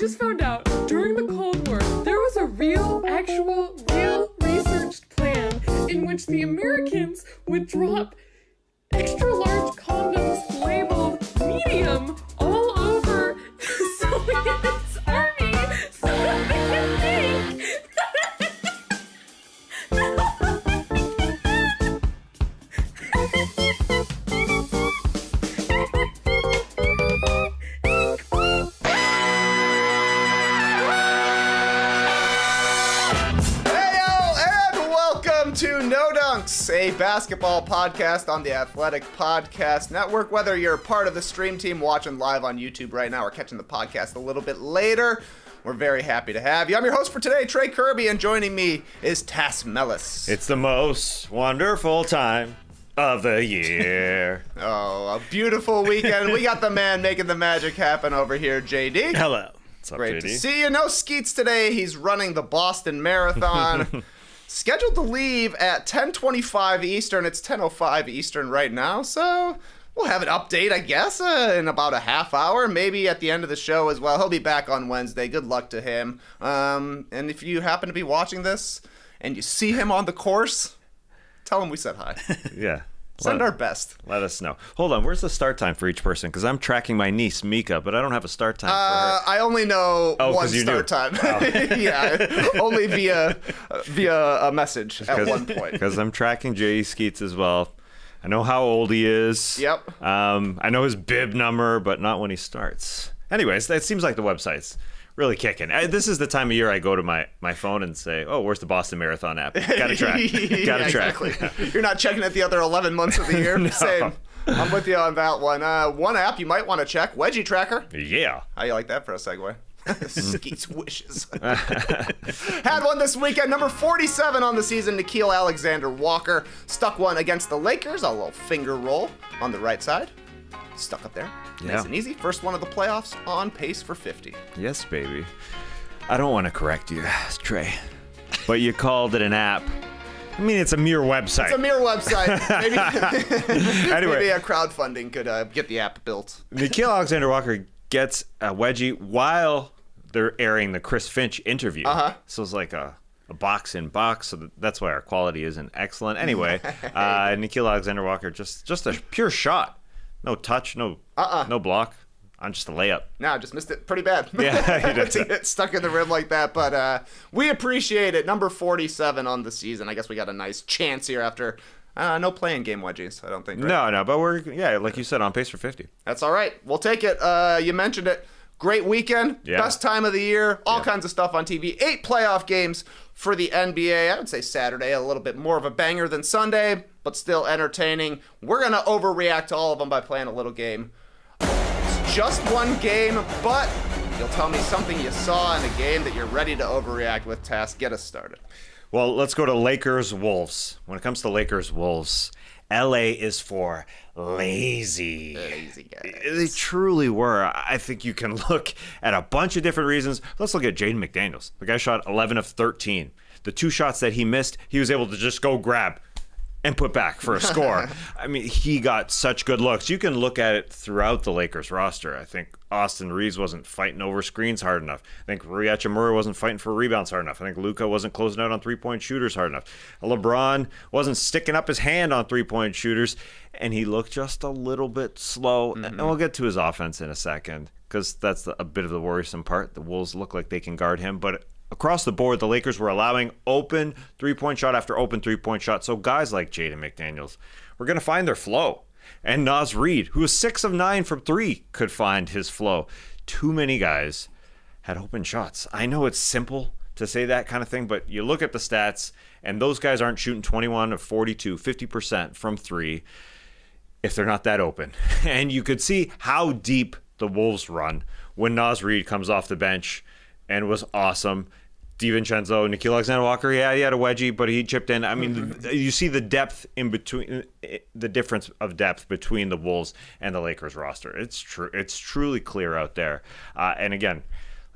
just found out during the Cold War, there was a real researched plan in which the Americans would drop extra large condoms labeled medium all over the Soviet army so that they could think. To No Dunks, a basketball podcast on the Athletic Podcast Network. Whether you're part of the stream team watching live on YouTube right now or catching the podcast a little bit later, we're very happy to have you. I'm your host for today, Trey Kerby, and joining me is Tas Melas. It's the most wonderful time of the year. Oh, a beautiful weekend. We got the man making the magic happen over here, JD. Hello. What's up, Great JD? to see you. No Skeets today. He's running the Boston Marathon. Scheduled to leave at 10:25 Eastern. It's 10:05 Eastern right now, so we'll have an update, I guess, in about a half hour, maybe at the end of the show as well. He'll be back on Wednesday. Good luck to him. And if you happen to be watching this and you see him on the course, tell him we said hi. Yeah. Send our best. Let us know. Hold on, where's the start time for each person? Because I'm tracking my niece, Mika, but I don't have a start time for her. I only know one start time. Oh. Yeah, only via a message at one point. Because I'm tracking Jay Skeets as well. I know how old he is. Yep. I know his bib number, but not when he starts. Anyways, it seems like the website's really kicking. This is the time of year I go to my phone and say, oh, where's the Boston Marathon app? Gotta track. Gotta track. Exactly. You're not checking it the other 11 months of the year. No. Same. I'm with you on that one. One app you might want to check, Wedgie Tracker. Yeah. How you like that for a segue? Skeets wishes. Had one this weekend. Number 47 on the season, Nickeil Alexander-Walker. Stuck one against the Lakers. A little finger roll on the right side. Stuck up there. Yeah. Nice and easy. First one of the playoffs, on pace for 50. Yes, baby. I don't want to correct you, Trey, but you called it an app. I mean, it's a mere website. It's a mere website. Maybe, Anyway. maybe a crowdfunding could get the app built. Nickeil Alexander-Walker gets a wedgie while they're airing the Chris Finch interview. So it's like a box in box, so that's why our quality isn't excellent. Anyway, Nickeil Alexander-Walker, just a pure shot. No touch, no block. On just a layup. No, just missed it pretty bad. Yeah, he did. To get stuck in the rim like that. But we appreciate it. Number 47 on the season. I guess we got a nice chance here after no playing game wedgies, I don't think. Right? No, but we're, like you said, on pace for 50. That's all right. We'll take it. You mentioned it. Great weekend. Yeah. Best time of the year. All kinds of stuff on TV. 8 playoff games for the NBA. I would say Saturday a little bit more of a banger than Sunday, but still entertaining. We're going to overreact to all of them by playing a little game. It's just one game, but you'll tell me something you saw in a game that you're ready to overreact with. Tas, get us started. Well, let's go to Lakers-Wolves. When it comes to Lakers-Wolves, LA is for lazy. Lazy guys. They truly were. I think you can look at a bunch of different reasons. Let's look at Jaden McDaniels. The guy shot 11 of 13. The 2 shots that he missed, he was able to just go grab and put back for a score. I mean, he got such good looks. You can look at it throughout the Lakers roster. I think Austin Reeves wasn't fighting over screens hard enough. I think Rui Hachimura wasn't fighting for rebounds hard enough. I think Luka wasn't closing out on three-point shooters hard enough. LeBron wasn't sticking up his hand on three-point shooters, and he looked just a little bit slow. And we'll get to his offense in a second, because that's a bit of the worrisome part. The Wolves look like they can guard him, but across the board, the Lakers were allowing open three-point shot after open three-point shot. So guys like Jaden McDaniels were going to find their flow. And Naz Reid, who was 6 of 9 from 3, could find his flow. Too many guys had open shots. I know it's simple to say that kind of thing, but you look at the stats, and those guys aren't shooting 21 of 42, 50% from 3 if they're not that open. And you could see how deep the Wolves run when Naz Reid comes off the bench and was awesome. DiVincenzo, Nickeil Alexander-Walker, yeah, he had a wedgie, but he chipped in. I mean, you see the depth in between, the difference of depth between the Wolves and the Lakers roster. It's true. It's truly clear out there. And again,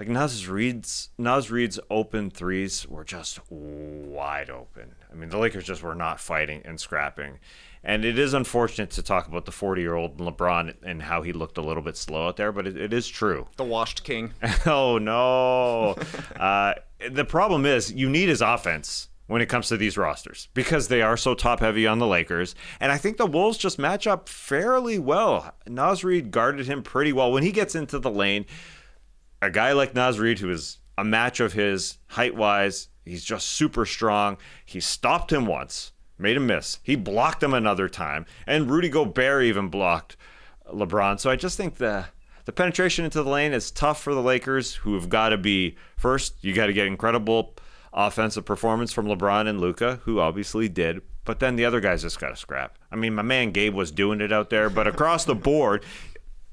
Like Naz Reid's open threes were just wide open. I mean, the Lakers just were not fighting and scrapping. And it is unfortunate to talk about the 40-year-old LeBron and how he looked a little bit slow out there, but it is true. The washed king. Oh, no. The problem is you need his offense when it comes to these rosters because they are so top-heavy on the Lakers. And I think the Wolves just match up fairly well. Naz Reid guarded him pretty well. When he gets into the lane, a guy like Naz Reid, who is a match of his height-wise, he's just super strong. He stopped him once, made him miss. He blocked him another time. And Rudy Gobert even blocked LeBron. So I just think the penetration into the lane is tough for the Lakers, who have got to be, first, you got to get incredible offensive performance from LeBron and Luka, who obviously did. But then the other guys just got to scrap. I mean, my man Gabe was doing it out there, but across the board,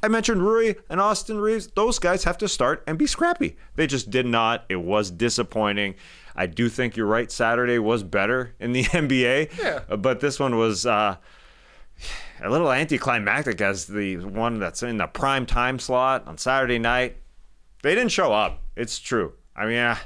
I mentioned Rui and Austin Reeves. Those guys have to start and be scrappy. They just did not. It was disappointing. I do think you're right. Saturday was better in the NBA. Yeah. But this one was a little anticlimactic as the one that's in the prime time slot on Saturday night. They didn't show up. It's true. I mean,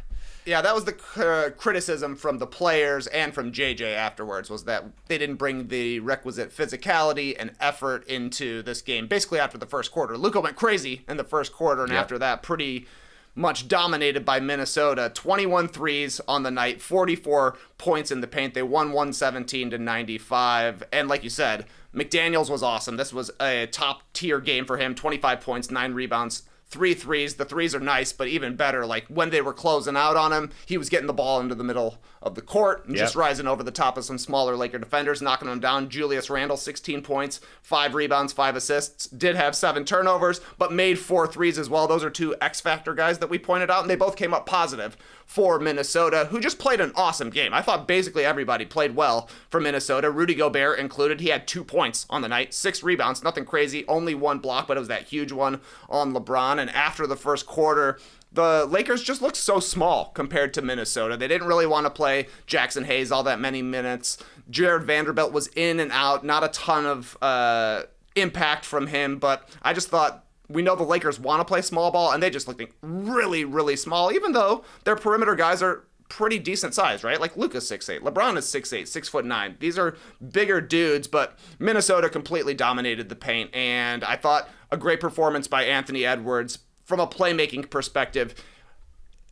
Yeah, that was the criticism from the players and from JJ afterwards, was that they didn't bring the requisite physicality and effort into this game. Basically, after the first quarter, Luka went crazy in the first quarter, and after that, pretty much dominated by Minnesota. 21 threes on the night, 44 points in the paint. They won 117-95. And like you said, McDaniels was awesome. This was a top-tier game for him. 25 points, 9 rebounds, 3 threes. The threes are nice, but even better, like when they were closing out on him, he was getting the ball into the middle of the court and just rising over the top of some smaller Laker defenders, knocking them down. Julius Randle, 16 points, 5 rebounds, 5 assists, did have 7 turnovers, but made 4 threes as well. Those are 2 X-Factor guys that we pointed out, and they both came up positive for Minnesota, who just played an awesome game. I thought basically everybody played well for Minnesota, Rudy Gobert included. He had 2 points on the night, 6 rebounds, nothing crazy, only 1 block, but it was that huge one on LeBron. And after the first quarter, the Lakers just looked so small compared to Minnesota. They didn't really want to play Jackson Hayes all that many minutes. Jared Vanderbilt was in and out, not a ton of impact from him, but I just thought, we know the Lakers want to play small ball, and they just looked really, really small, even though their perimeter guys are pretty decent size, right? Like Luka's 6'8", LeBron is 6'8", 6'9". These are bigger dudes, but Minnesota completely dominated the paint, and I thought a great performance by Anthony Edwards from a playmaking perspective,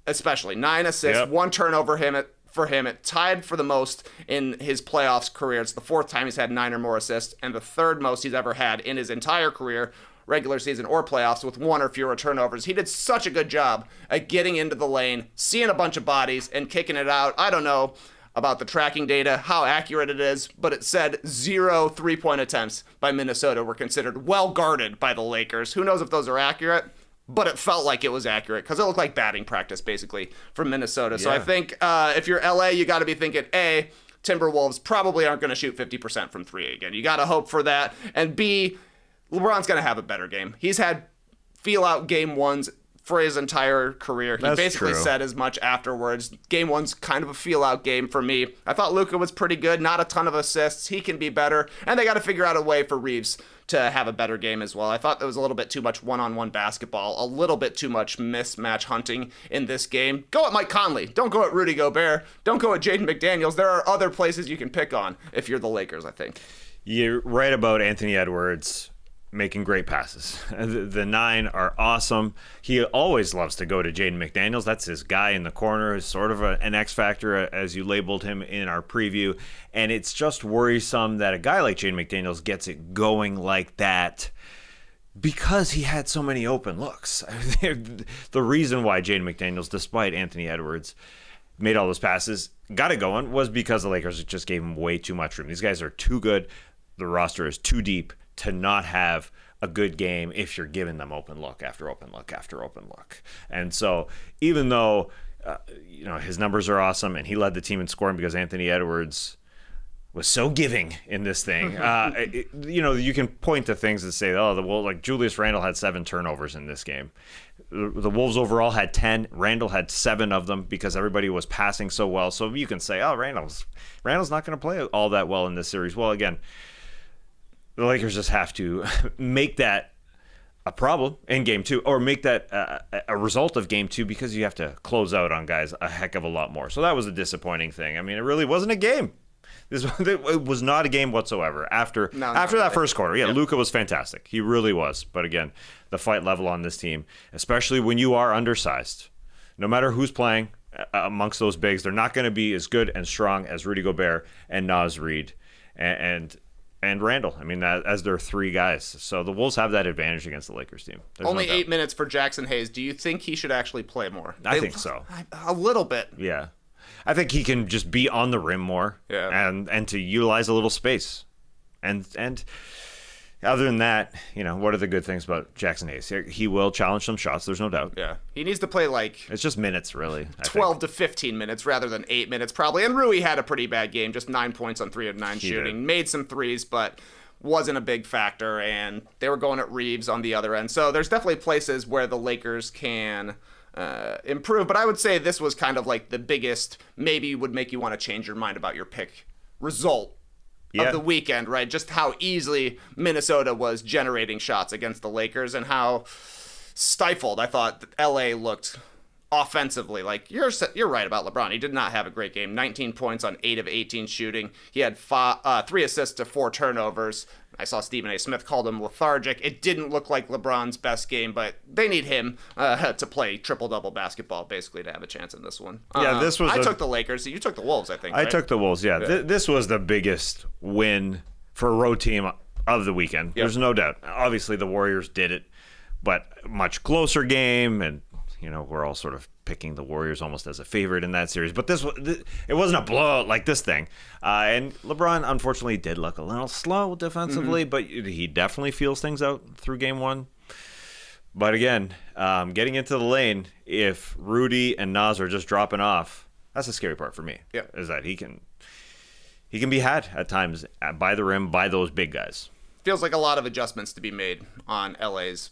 especially 9 assists, 1 turnover for him. It tied for the most in his playoffs career. It's the 4th time he's had 9 or more assists, and the 3rd most he's ever had in his entire career, regular season or playoffs, with 1 or fewer turnovers. He did such a good job at getting into the lane, seeing a bunch of bodies, and kicking it out. I don't know about the tracking data, how accurate it is, but it said 0 3-point attempts by Minnesota were considered well guarded by the Lakers. Who knows if those are accurate? But it felt like it was accurate because it looked like batting practice, basically, from Minnesota. So I think if you're LA, you got to be thinking, A, Timberwolves probably aren't going to shoot 50% from 3 again. You got to hope for that. And B, LeBron's going to have a better game. He's had feel-out game ones for his entire career. He basically said as much afterwards. Game 1's kind of a feel-out game for me. I thought Luka was pretty good. Not a ton of assists. He can be better. And they got to figure out a way for Reeves to have a better game as well. I thought there was a little bit too much one-on-one basketball, a little bit too much mismatch hunting in this game. Go at Mike Conley. Don't go at Rudy Gobert. Don't go at Jaden McDaniels. There are other places you can pick on if you're the Lakers, I think. You're right about Anthony Edwards making great passes. The 9 are awesome. He always loves to go to Jaden McDaniels. That's his guy in the corner. Is sort of an X factor, as you labeled him in our preview. And it's just worrisome that a guy like Jaden McDaniels gets it going like that because he had so many open looks. The reason why Jaden McDaniels, despite Anthony Edwards, made all those passes, got it going, was because the Lakers just gave him way too much room. These guys are too good. The roster is too deep to not have a good game if you're giving them open look after open look after open look. And so even though his numbers are awesome and he led the team in scoring because Anthony Edwards was so giving in this thing, you can point to things that say, like Julius Randle had 7 turnovers in this game. The Wolves overall had 10. Randle had 7 of them because everybody was passing so well. So you can say, Randle's not going to play all that well in this series. Well, again, the Lakers just have to make that a problem in game 2, or make that a result of game 2, because you have to close out on guys a heck of a lot more. So that was a disappointing thing. I mean, it really wasn't a game. It was not a game whatsoever after that first quarter. Yeah, Luka was fantastic. He really was. But again, the fight level on this team, especially when you are undersized, no matter who's playing amongst those bigs, they're not going to be as good and strong as Rudy Gobert and Naz Reid and Randall. I mean, as their 3 guys. So the Wolves have that advantage against the Lakers team. Only 8 minutes for Jackson Hayes. Do you think he should actually play more? I think so. A little bit. Yeah. I think he can just be on the rim more, and to utilize a little space. And other than that, what are the good things about Jackson Hayes? He will challenge some shots, there's no doubt. Yeah. He needs to play it's just minutes, really. 12 to 15 minutes rather than 8 minutes probably. And Rui had a pretty bad game, just 9 points on 3 of 9 shooting. Made some threes, but wasn't a big factor, and they were going at Reeves on the other end. So there's definitely places where the Lakers can improve, but I would say this was kind of like the biggest, maybe would make you want to change your mind about your pick result of the weekend, right? Just how easily Minnesota was generating shots against the Lakers and how stifled I thought LA looked offensively. Like, you're right about LeBron. He did not have a great game. 19 points on 8 of 18 shooting. He had 3 assists to 4 turnovers. I saw Stephen A. Smith called him lethargic. It didn't look like LeBron's best game, but they need him to play triple-double basketball, basically, to have a chance in this one. This was. I took the Lakers. You took the Wolves, I think. I took the Wolves, yeah. This was the biggest win for a road team of the weekend. There's no doubt. Obviously, the Warriors did it, but much closer game, and we're all sort of picking the Warriors almost as a favorite in that series. But it wasn't a blowout like this thing. And LeBron, unfortunately, did look a little slow defensively, but he definitely feels things out through game 1. But again, getting into the lane, if Rudy and Naz are just dropping off, that's the scary part for me. Yeah. Is that he can be had at times by the rim by those big guys. Feels like a lot of adjustments to be made on LA's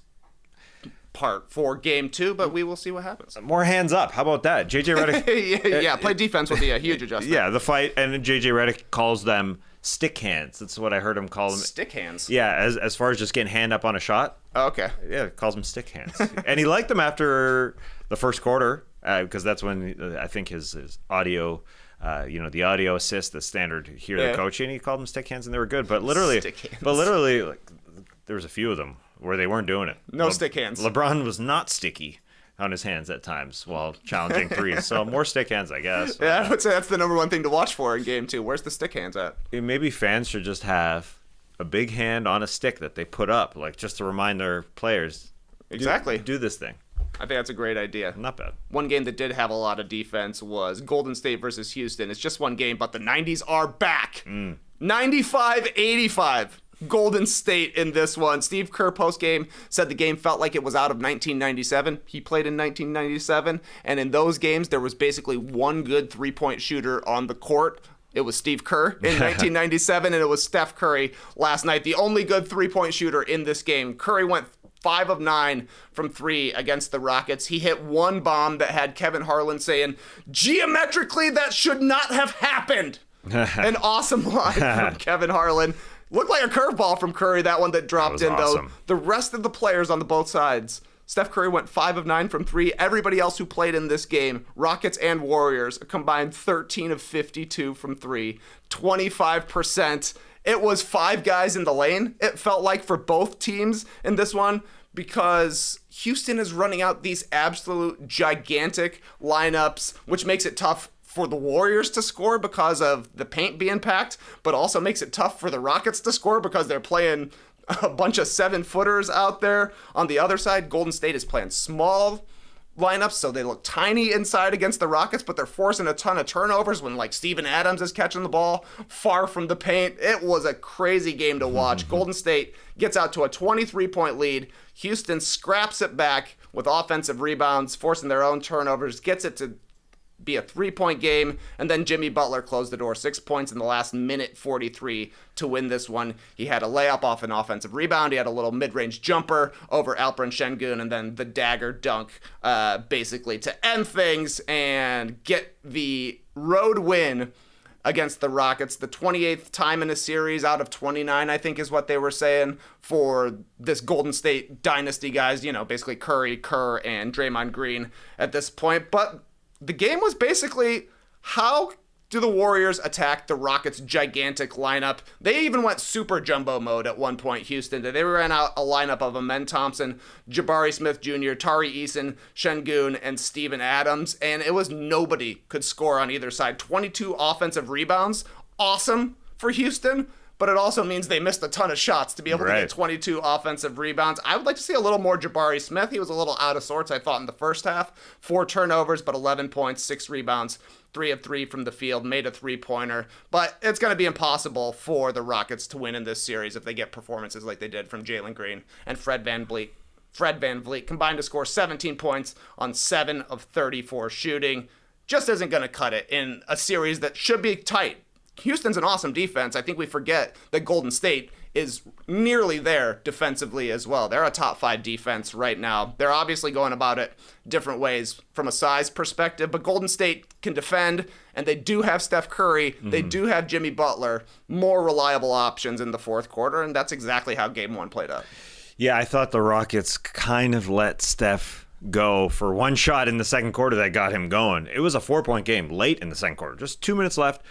part for game 2, but we will see what happens. More hands up. How about that? JJ Redick. Play defense will be a huge adjustment. Yeah, the fight, and JJ Redick calls them stick hands. That's what I heard him call them. Stick hands? Yeah, as far as just getting hand up on a shot. Oh, okay. Yeah, calls them stick hands. And he liked them after the first quarter, because that's when I think his audio, the audio assist, the standard hear the coaching, he called them stick hands, and they were good. But literally, like, there was a few of them where they weren't doing it. No stick hands. LeBron was not sticky on his hands at times while challenging threes. So more stick hands, I guess. Yeah, I would say that's the number one thing to watch for in game 2. Where's the stick hands at? Maybe fans should just have a big hand on a stick that they put up, like just to remind their players. Exactly. Do this thing. I think that's a great idea. Not bad. One game that did have a lot of defense was Golden State versus Houston. It's just one game, but the 90s are back. 95-85. Golden State in this one. Steve Kerr post-game said the game felt like it was out of 1997. He played in 1997, and in those games, there was basically one good three-point shooter on the court. It was Steve Kerr in 1997, and it was Steph Curry last night, the only good three-point shooter in this game. Curry went 5 of 9 from 3 against the Rockets. He hit one bomb that had Kevin Harlan saying, "Geometrically, that should not have happened." An awesome line from Kevin Harlan. Looked like a curveball from Curry, that one that dropped in, though. Awesome. The rest of the players on the both sides, Steph Curry went 5 of 9 from 3. Everybody else who played in this game, Rockets and Warriors, a combined 13 of 52 from 3, 25%. It was 5 guys in the lane, it felt like, for both teams in this one, because Houston is running out these absolute gigantic lineups, which makes it tough for the Warriors to score because of the paint being packed, but also makes it tough for the Rockets to score because they're playing a bunch of 7-footers out there. On the other side, Golden State is playing small lineups, so they look tiny inside against the Rockets, but they're forcing a ton of turnovers when, like, Steven Adams is catching the ball far from the paint. It was a crazy game to watch. Golden State gets out to a 23-point lead. Houston scraps it back with offensive rebounds, forcing their own turnovers, gets it to be a 3-point game, and then Jimmy Butler closed the door. 6 points in the last minute 43 to win this one. He had a layup off an offensive rebound. He had a little mid-range jumper over Alperen Şengün, and then the dagger dunk basically to end things and get the road win against the Rockets. The 28th time in a series out of 29, I think is what they were saying for this Golden State dynasty guys, basically Curry, Kerr, and Draymond Green at this point. But the game was basically, how do the Warriors attack the Rockets' gigantic lineup? They even went super jumbo mode at one point, Houston. They ran out a lineup of Amen Thompson, Jabari Smith Jr., Tari Eason, Şengün, and Steven Adams, and it was nobody could score on either side. 22 offensive rebounds, awesome for Houston, but it also means they missed a ton of shots to be able to get 22 offensive rebounds. I would like to see a little more Jabari Smith. He was a little out of sorts, I thought, in the first half. 4 turnovers, but 11 points, 6 rebounds, 3 of 3 from the field, made a three-pointer. But it's going to be impossible for the Rockets to win in this series if they get performances like they did from Jalen Green and Fred VanVleet. Fred VanVleet combined to score 17 points on 7 of 34 shooting. Just isn't going to cut it in a series that should be tight. Houston's an awesome defense. I think we forget that Golden State is nearly there defensively as well. They're a top 5 defense right now. They're obviously going about it different ways from a size perspective, but Golden State can defend, and they do have Steph Curry. They do have Jimmy Butler, more reliable options in the fourth quarter, and that's exactly how Game 1 played out. Yeah, I thought the Rockets kind of let Steph go for one shot in the second quarter that got him going. It was a 4-point game late in the second quarter, just 2 minutes left.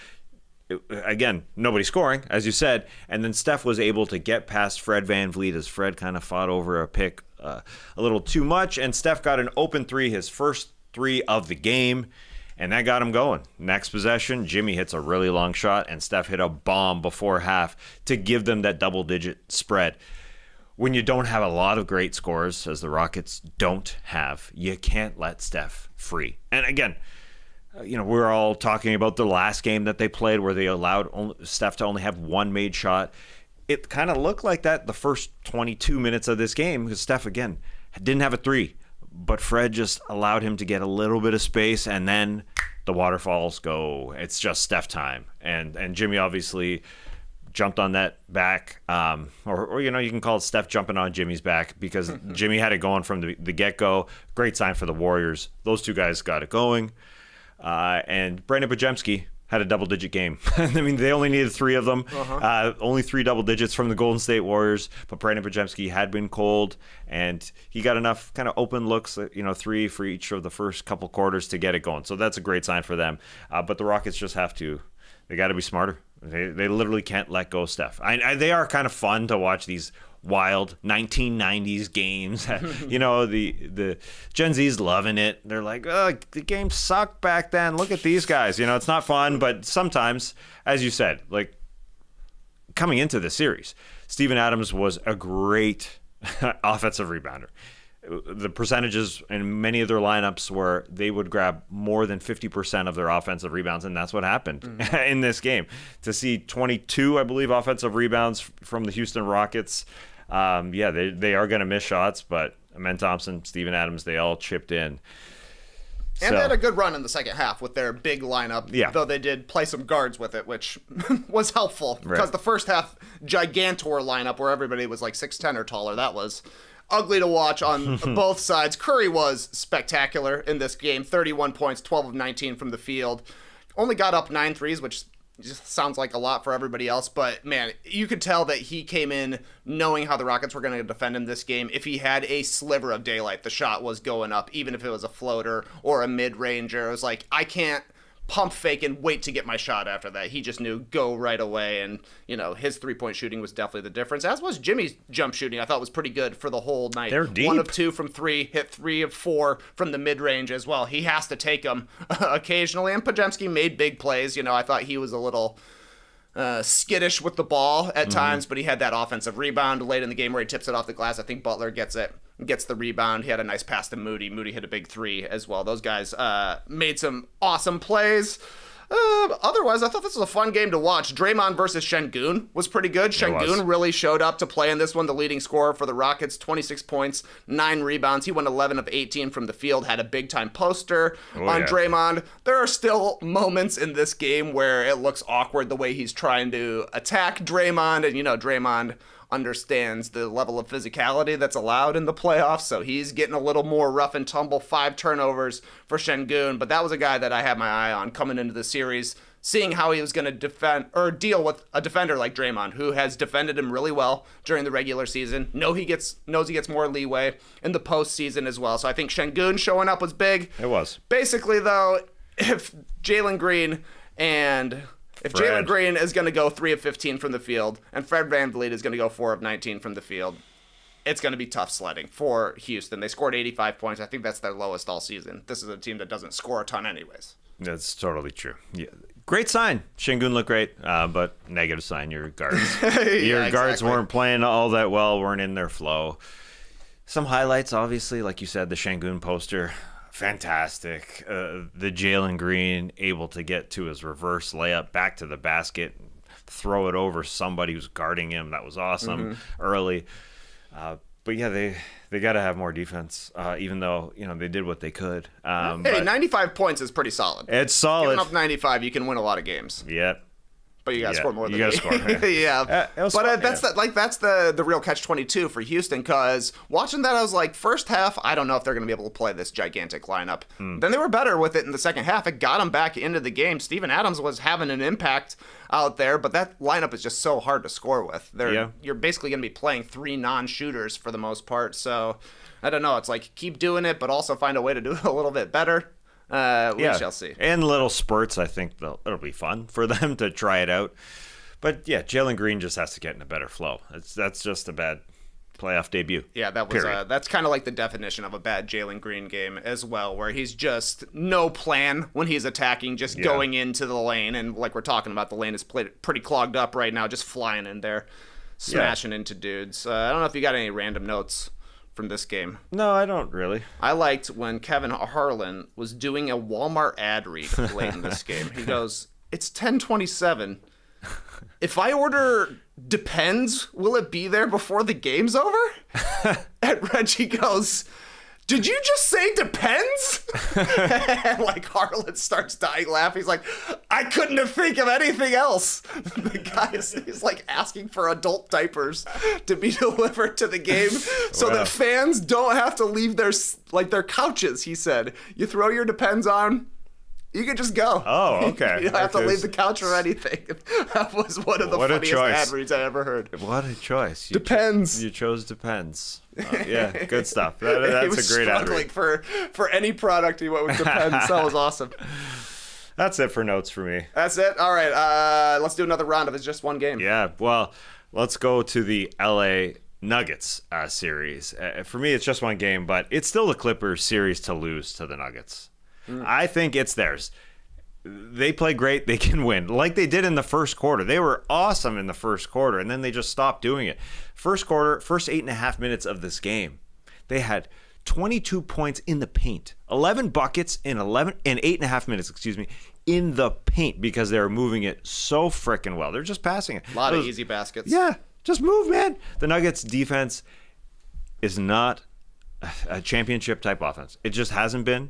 Again, nobody scoring, as you said, and then Steph was able to get past Fred VanVleet as Fred kind of fought over a pick a little too much, and Steph got an open 3, his first 3 of the game, and that got him going. Next possession, Jimmy hits a really long shot, and Steph hit a bomb before half to give them that double-digit spread. When you don't have a lot of great scores, as the Rockets don't have, you can't let Steph free. And again, we're all talking about the last game that they played where they allowed Steph to only have one made shot. It kind of looked like that the first 22 minutes of this game because Steph, again, didn't have a 3. But Fred just allowed him to get a little bit of space, and then the waterfalls go. It's just Steph time. And Jimmy obviously jumped on that back. Or you can call it Steph jumping on Jimmy's back because Jimmy had it going from the get-go. Great sign for the Warriors. Those two guys got it going. And Brandon Podziemski had a double-digit game. I mean, they only needed 3 of them. Only 3 double digits from the Golden State Warriors. But Brandon Podziemski had been cold, and he got enough kind of open looks, 3 for each of the first couple quarters to get it going. So that's a great sign for them. But the Rockets just they got to be smarter. They literally can't let go of Steph. They are kind of fun to watch, these wild 1990s games. The Gen Z's loving it. They're like, oh, the game sucked back then. Look at these guys. It's not fun, but sometimes, as you said, like coming into the series, Steven Adams was a great offensive rebounder. The percentages in many of their lineups where they would grab more than 50% of their offensive rebounds, and that's what happened in this game. To see 22, I believe, offensive rebounds from the Houston Rockets, they are going to miss shots, but Amen Thompson, Steven Adams, they all chipped in. And they had a good run in the second half with their big lineup, though they did play some guards with it, which was helpful. Because the first half gigantor lineup where everybody was like 6'10 or taller, that was ugly to watch on both sides. Curry was spectacular in this game. 31 points, 12 of 19 from the field. Only got up 9 threes, which just sounds like a lot for everybody else. But, man, you could tell that he came in knowing how the Rockets were going to defend him this game. If he had a sliver of daylight, the shot was going up, even if it was a floater or a mid-ranger. It was like, I can't pump fake and wait to get my shot after that. He just knew go right away, and his 3-point shooting was definitely the difference, as was Jimmy's jump shooting. I thought was pretty good for the whole night. They're deep. 1 of 2 from 3, hit 3 of 4 from the mid-range as well. He has to take them occasionally, and Podziemski made big plays. I thought he was a little skittish with the ball at times, but he had that offensive rebound late in the game where he tips it off the glass. I think Butler gets the rebound. He had a nice pass to Moody. Moody hit a big 3 as well. Those guys made some awesome plays. Otherwise, I thought this was a fun game to watch. Draymond versus Şengün was pretty good. Şengün really showed up to play in this one, the leading scorer for the Rockets, 26 points, 9 rebounds. He went 11 of 18 from the field, had a big-time poster on Draymond. There are still moments in this game where it looks awkward the way he's trying to attack Draymond, and Draymond understands the level of physicality that's allowed in the playoffs, so he's getting a little more rough and tumble. 5 turnovers for Şengün, but that was a guy that I had my eye on coming into the series. seeing how he was going to defend or deal with a defender like Draymond, who has defended him really well during the regular season. Knows he gets more leeway in the postseason as well. So I think Şengün showing up was big. It was. Basically, though, if Jalen Green is going to go 3 of 15 from the field and Fred VanVleet is going to go 4 of 19 from the field, it's going to be tough sledding for Houston. They scored 85 points. I think that's their lowest all season. This is a team that doesn't score a ton anyways. That's totally true. Yeah. Great sign. Şengün looked great, but negative sign. Your guards. Your guards weren't playing all that well, weren't in their flow. Some highlights, obviously, like you said, the Şengün poster. Fantastic. The Jalen Green able to get to his reverse layup back to the basket, and throw it over somebody who's guarding him. That was awesome early. But yeah, they got to have more defense, even though, they did what they could. Hey, 95 points is pretty solid. It's solid. Giving up 95, you can win a lot of games. Yep. But you got to score more than you got to score. Yeah. But that's the real catch-22 for Houston, because watching that, I was like, first half, I don't know if they're going to be able to play this gigantic lineup. Then they were better with it in the second half. It got them back into the game. Steven Adams was having an impact out there, but that lineup is just so hard to score with. You're basically going to be playing 3 non-shooters for the most part. So I don't know. It's like, keep doing it, but also find a way to do it a little bit better. We shall see. And little spurts, I think it'll be fun for them to try it out. But yeah, Jalen Green just has to get in a better flow. That's just a bad playoff debut. Yeah, that's kind of like the definition of a bad Jalen Green game as well, where he's just no plan when he's attacking, just going into the lane. And like we're talking about, the lane is pretty clogged up right now, just flying in there, smashing into dudes. I don't know if you got any random notes from this game. No, I don't really. I liked when Kevin Harlan was doing a Walmart ad read late in this game. He goes, "It's 10:27. If I order Depends, will it be there before the game's over?" And Reggie goes, "Did you just say Depends?" And like Harlan starts dying laughing. He's like, "I couldn't have think of anything else." The guy is like asking for adult diapers to be delivered to the game so that fans don't have to leave their couches, he said. You throw your Depends on, you can just go. Oh, okay. You don't have to leave the couch or anything. That was one of the funniest ad reads I ever heard. What a choice. Depends. You chose Depends. Yeah, good stuff. That's a great ad read. For any product, he went with Depends. That was awesome. That's it for notes for me. That's it? All right. Let's do another round of It's Just One Game. Yeah, well, let's go to the LA Nuggets series. For me, it's just one game, but it's still the Clippers series to lose to the Nuggets. I think it's theirs. They play great. They can win. Like they did in the first quarter. They were awesome in the first quarter, and then they just stopped doing it. First quarter, first 8.5 minutes of this game, they had 22 points in the paint. 11 buckets in 8.5 minutes, in the paint, because they were moving it so freaking well. They're just passing it. A lot of easy baskets. Yeah, just move, man. The Nuggets defense is not a championship type offense. It just hasn't been.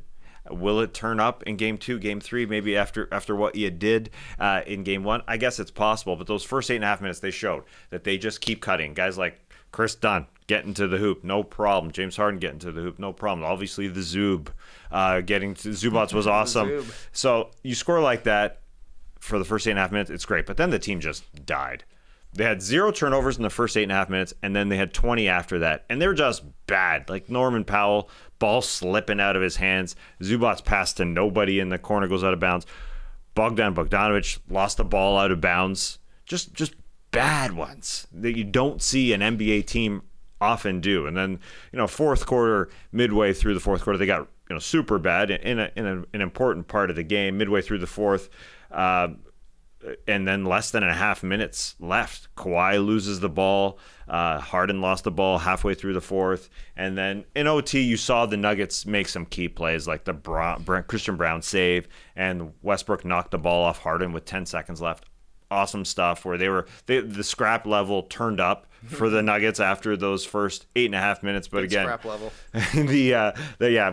Will it turn up in game 2, game 3, maybe after what you did in game 1? I guess it's possible, but those first 8.5 minutes, they showed that they just keep cutting. Guys like Chris Dunn getting to the hoop, no problem. James Harden getting to the hoop, no problem. Obviously, the Zub getting to Zubats was awesome. So you score like that for the first 8.5 minutes, it's great. But then the team just died. They had 0 turnovers in the first 8.5 minutes, and then they had 20 after that. And they were just bad. Like Norman Powell, ball slipping out of his hands. Zubats pass to nobody in the corner, goes out of bounds. Bogdanovic lost the ball out of bounds. Just bad ones that you don't see an NBA team often do. And then, fourth quarter, midway through the fourth quarter, they got super bad in an important part of the game. Midway through the fourth, and then less than 1.5 minutes left, Kawhi loses the ball. Harden lost the ball halfway through the fourth. And then in OT, you saw the Nuggets make some key plays, like the Christian Brown save, and Westbrook knocked the ball off Harden with 10 seconds left. Awesome stuff where the scrap level turned up for the Nuggets after those first 8.5 minutes. But again, scrap level.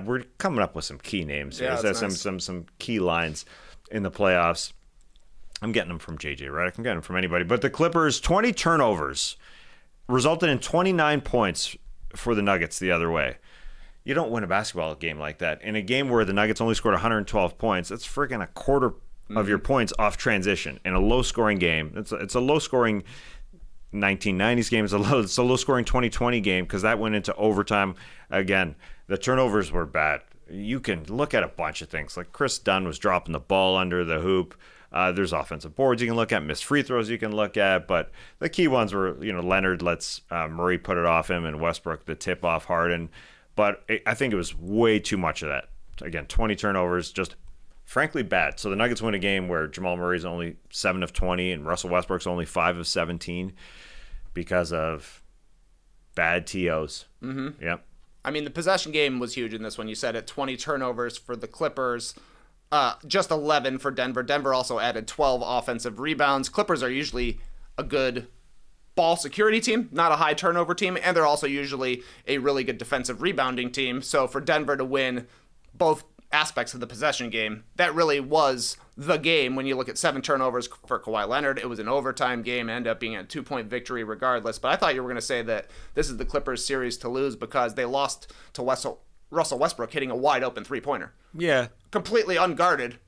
We're coming up with some key names here. Yeah, some key lines in the playoffs. I'm getting them from JJ Redick. I'm getting them from anybody. But the Clippers, 20 turnovers resulted in 29 points for the Nuggets the other way. You don't win a basketball game like that. In a game where the Nuggets only scored 112 points, that's freaking a of your points off transition in a low-scoring game. It's a low-scoring 1990s game. It's a low-scoring 2020 game because that went into overtime. Again, the turnovers were bad. You can look at a bunch of things. Like Chris Dunn was dropping the ball under the hoop. There's offensive boards you can look at, missed free throws you can look at, but the key ones were, Leonard lets Murray put it off him and Westbrook the tip off Harden. But I think it was way too much of that. Again, 20 turnovers, just frankly bad. So the Nuggets win a game where Jamal Murray's only 7 of 20 and Russell Westbrook's only 5 of 17 because of bad TOs. Mm-hmm. Yep. I mean, the possession game was huge in this one. You said it, 20 turnovers for the Clippers, just 11 for Denver. Denver also added 12 offensive rebounds. Clippers are usually a good ball security team, not a high turnover team, and they're also usually a really good defensive rebounding team. So for Denver to win both aspects of the possession game, that really was the game. When you look at 7 turnovers for Kawhi Leonard, it was an overtime game, ended up being a 2-point victory regardless. But I thought you were going to say that this is the Clippers series to lose because they lost to Russell Westbrook hitting a wide open 3-pointer. Yeah. Completely unguarded.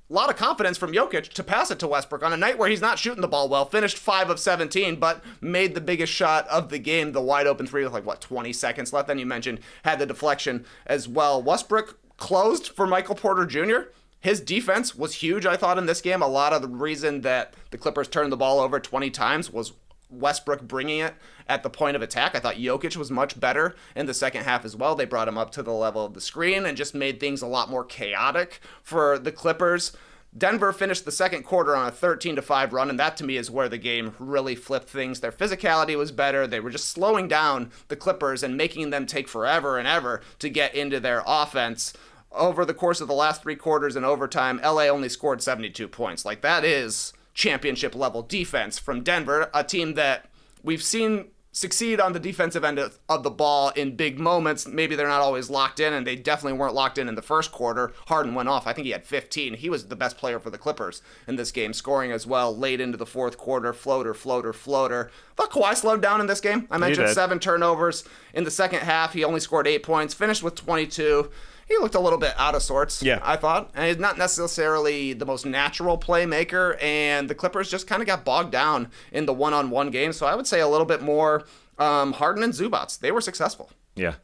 A lot of confidence from Jokic to pass it to Westbrook on a night where he's not shooting the ball well. Finished 5 of 17, but made the biggest shot of the game, the wide open 3 with 20 seconds left. Then you mentioned had the deflection as well. Westbrook closed for Michael Porter Jr. His defense was huge, I thought, in this game. A lot of the reason that the Clippers turned the ball over 20 times was Westbrook bringing it at the point of attack. I thought Jokic was much better in the second half as well. They brought him up to the level of the screen and just made things a lot more chaotic for the Clippers. Denver finished the second quarter on a 13-5 run, and that to me is where the game really flipped things. Their physicality was better. They were just slowing down the Clippers and making them take forever and ever to get into their offense. Over the course of the last 3 quarters in overtime, LA only scored 72 points. That is championship level defense from Denver, a team that we've seen succeed on the defensive end of the ball in big moments. Maybe they're not always locked in, and they definitely weren't locked in the first quarter. Harden went off. I think he had 15. He was the best player for the Clippers in this game, scoring as well late into the fourth quarter. Floater. I thought Kawhi slowed down in this game. I mentioned 7 turnovers. In the second half, he only scored 8 points, finished with 22. He looked a little bit out of sorts, I thought. And he's not necessarily the most natural playmaker, and the Clippers just kind of got bogged down in the one-on-one game. So I would say a little bit more Harden and Zubats. They were successful. Yeah.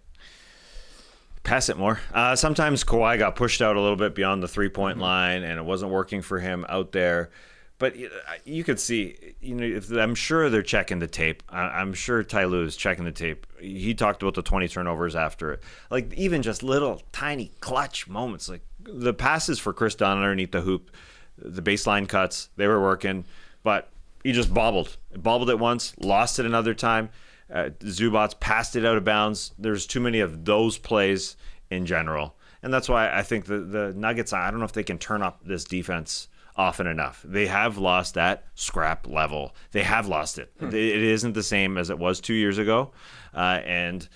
Pass it more. Sometimes Kawhi got pushed out a little bit beyond the 3-point line, and it wasn't working for him out there. But you could see, I'm sure they're checking the tape. I'm sure Ty Lue is checking the tape. He talked about the 20 turnovers after it. Even just little tiny clutch moments. The passes for Chris Dunn underneath the hoop, the baseline cuts, they were working. But he just bobbled. Bobbled it once, lost it another time. Zubats passed it out of bounds. There's too many of those plays in general. And that's why I think the Nuggets, I don't know if they can turn up this defense often enough. They have lost that scrap level. They have lost it. It isn't the same as it was 2 years ago. And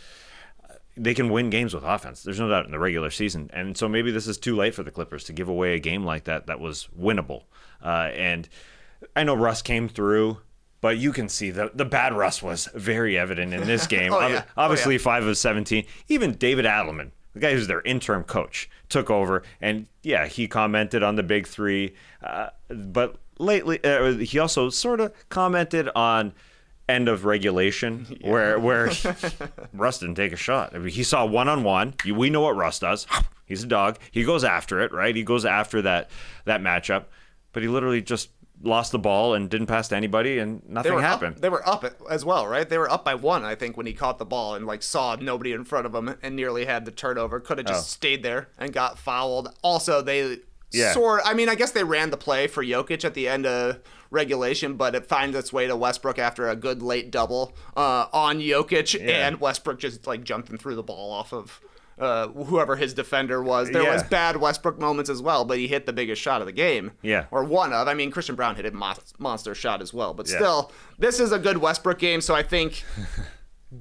they can win games with offense. There's no doubt in the regular season. And so maybe this is too late for the Clippers to give away a game like that was winnable. And I know Russ came through, but you can see the bad Russ was very evident in this game. Obviously, 5 of 17. Even David Adelman, the guy who's their interim coach, took over, and he commented on the big 3, but lately he also sort of commented on end of regulation where Russ didn't take a shot. I mean, he saw one-on-one. We know what Russ does. He's a dog. He goes after it, right? He goes after that matchup, but he literally just lost the ball and didn't pass to anybody, and nothing happened. They were up as well, right? They were up by 1, I think, when he caught the ball and saw nobody in front of him and nearly had the turnover. Could have just stayed there and got fouled. Also, they I guess they ran the play for Jokic at the end of regulation, but it finds its way to Westbrook after a good late double on Jokic, and Westbrook just jumped and threw the ball off of whoever his defender was. There was bad Westbrook moments as well, but he hit the biggest shot of the game. Or one of. I mean, Christian Brown hit a monster shot as well. But still, this is a good Westbrook game, so I think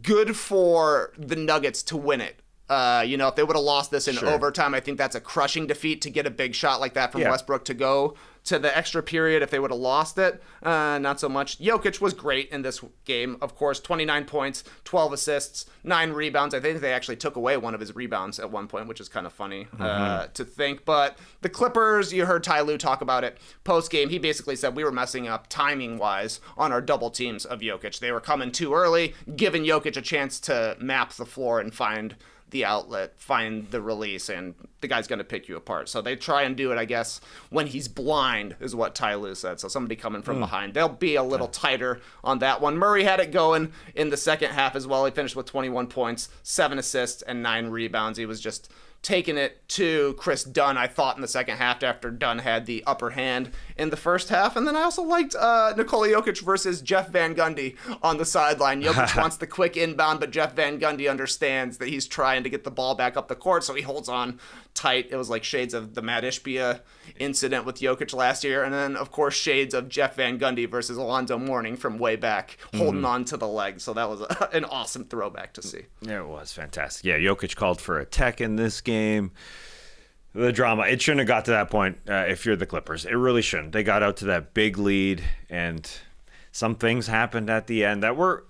good for the Nuggets to win it If they would have lost this in Sure. overtime, I think that's a crushing defeat to get a big shot like that from Westbrook to go to the extra period if they would have lost it. Not so much. Jokic was great in this game, of course. 29 points, 12 assists, 9 rebounds. I think they actually took away one of his rebounds at one point, which is kind of funny to think. But the Clippers, you heard Ty Lue talk about it post-game. He basically said we were messing up timing-wise on our double teams of Jokic. They were coming too early, giving Jokic a chance to map the floor and find the outlet, find the release, and the guy's going to pick you apart. So they try and do it, I guess, when he's blind, is what Ty Lue said. So somebody coming from behind. They'll be a little tighter on that one. Murray had it going in the second half as well. He finished with 21 points, 7 assists, and 9 rebounds. He was just taking it to Chris Dunn, I thought, in the second half after Dunn had the upper hand in the first half. And then I also liked Nikola Jokic versus Jeff Van Gundy on the sideline. Jokic wants the quick inbound, but Jeff Van Gundy understands that he's trying to get the ball back up the court, so he holds on tight. It was like shades of the Matt Ishbia incident with Jokic last year, and then, of course, shades of Jeff Van Gundy versus Alonzo Mourning from way back, holding on to the leg. So that was an awesome throwback to see. Yeah, it was fantastic. Yeah, Jokic called for a tech in this game. The drama, it shouldn't have got to that point if you're the Clippers. It really shouldn't. They got out to that big lead, and some things happened at the end that were,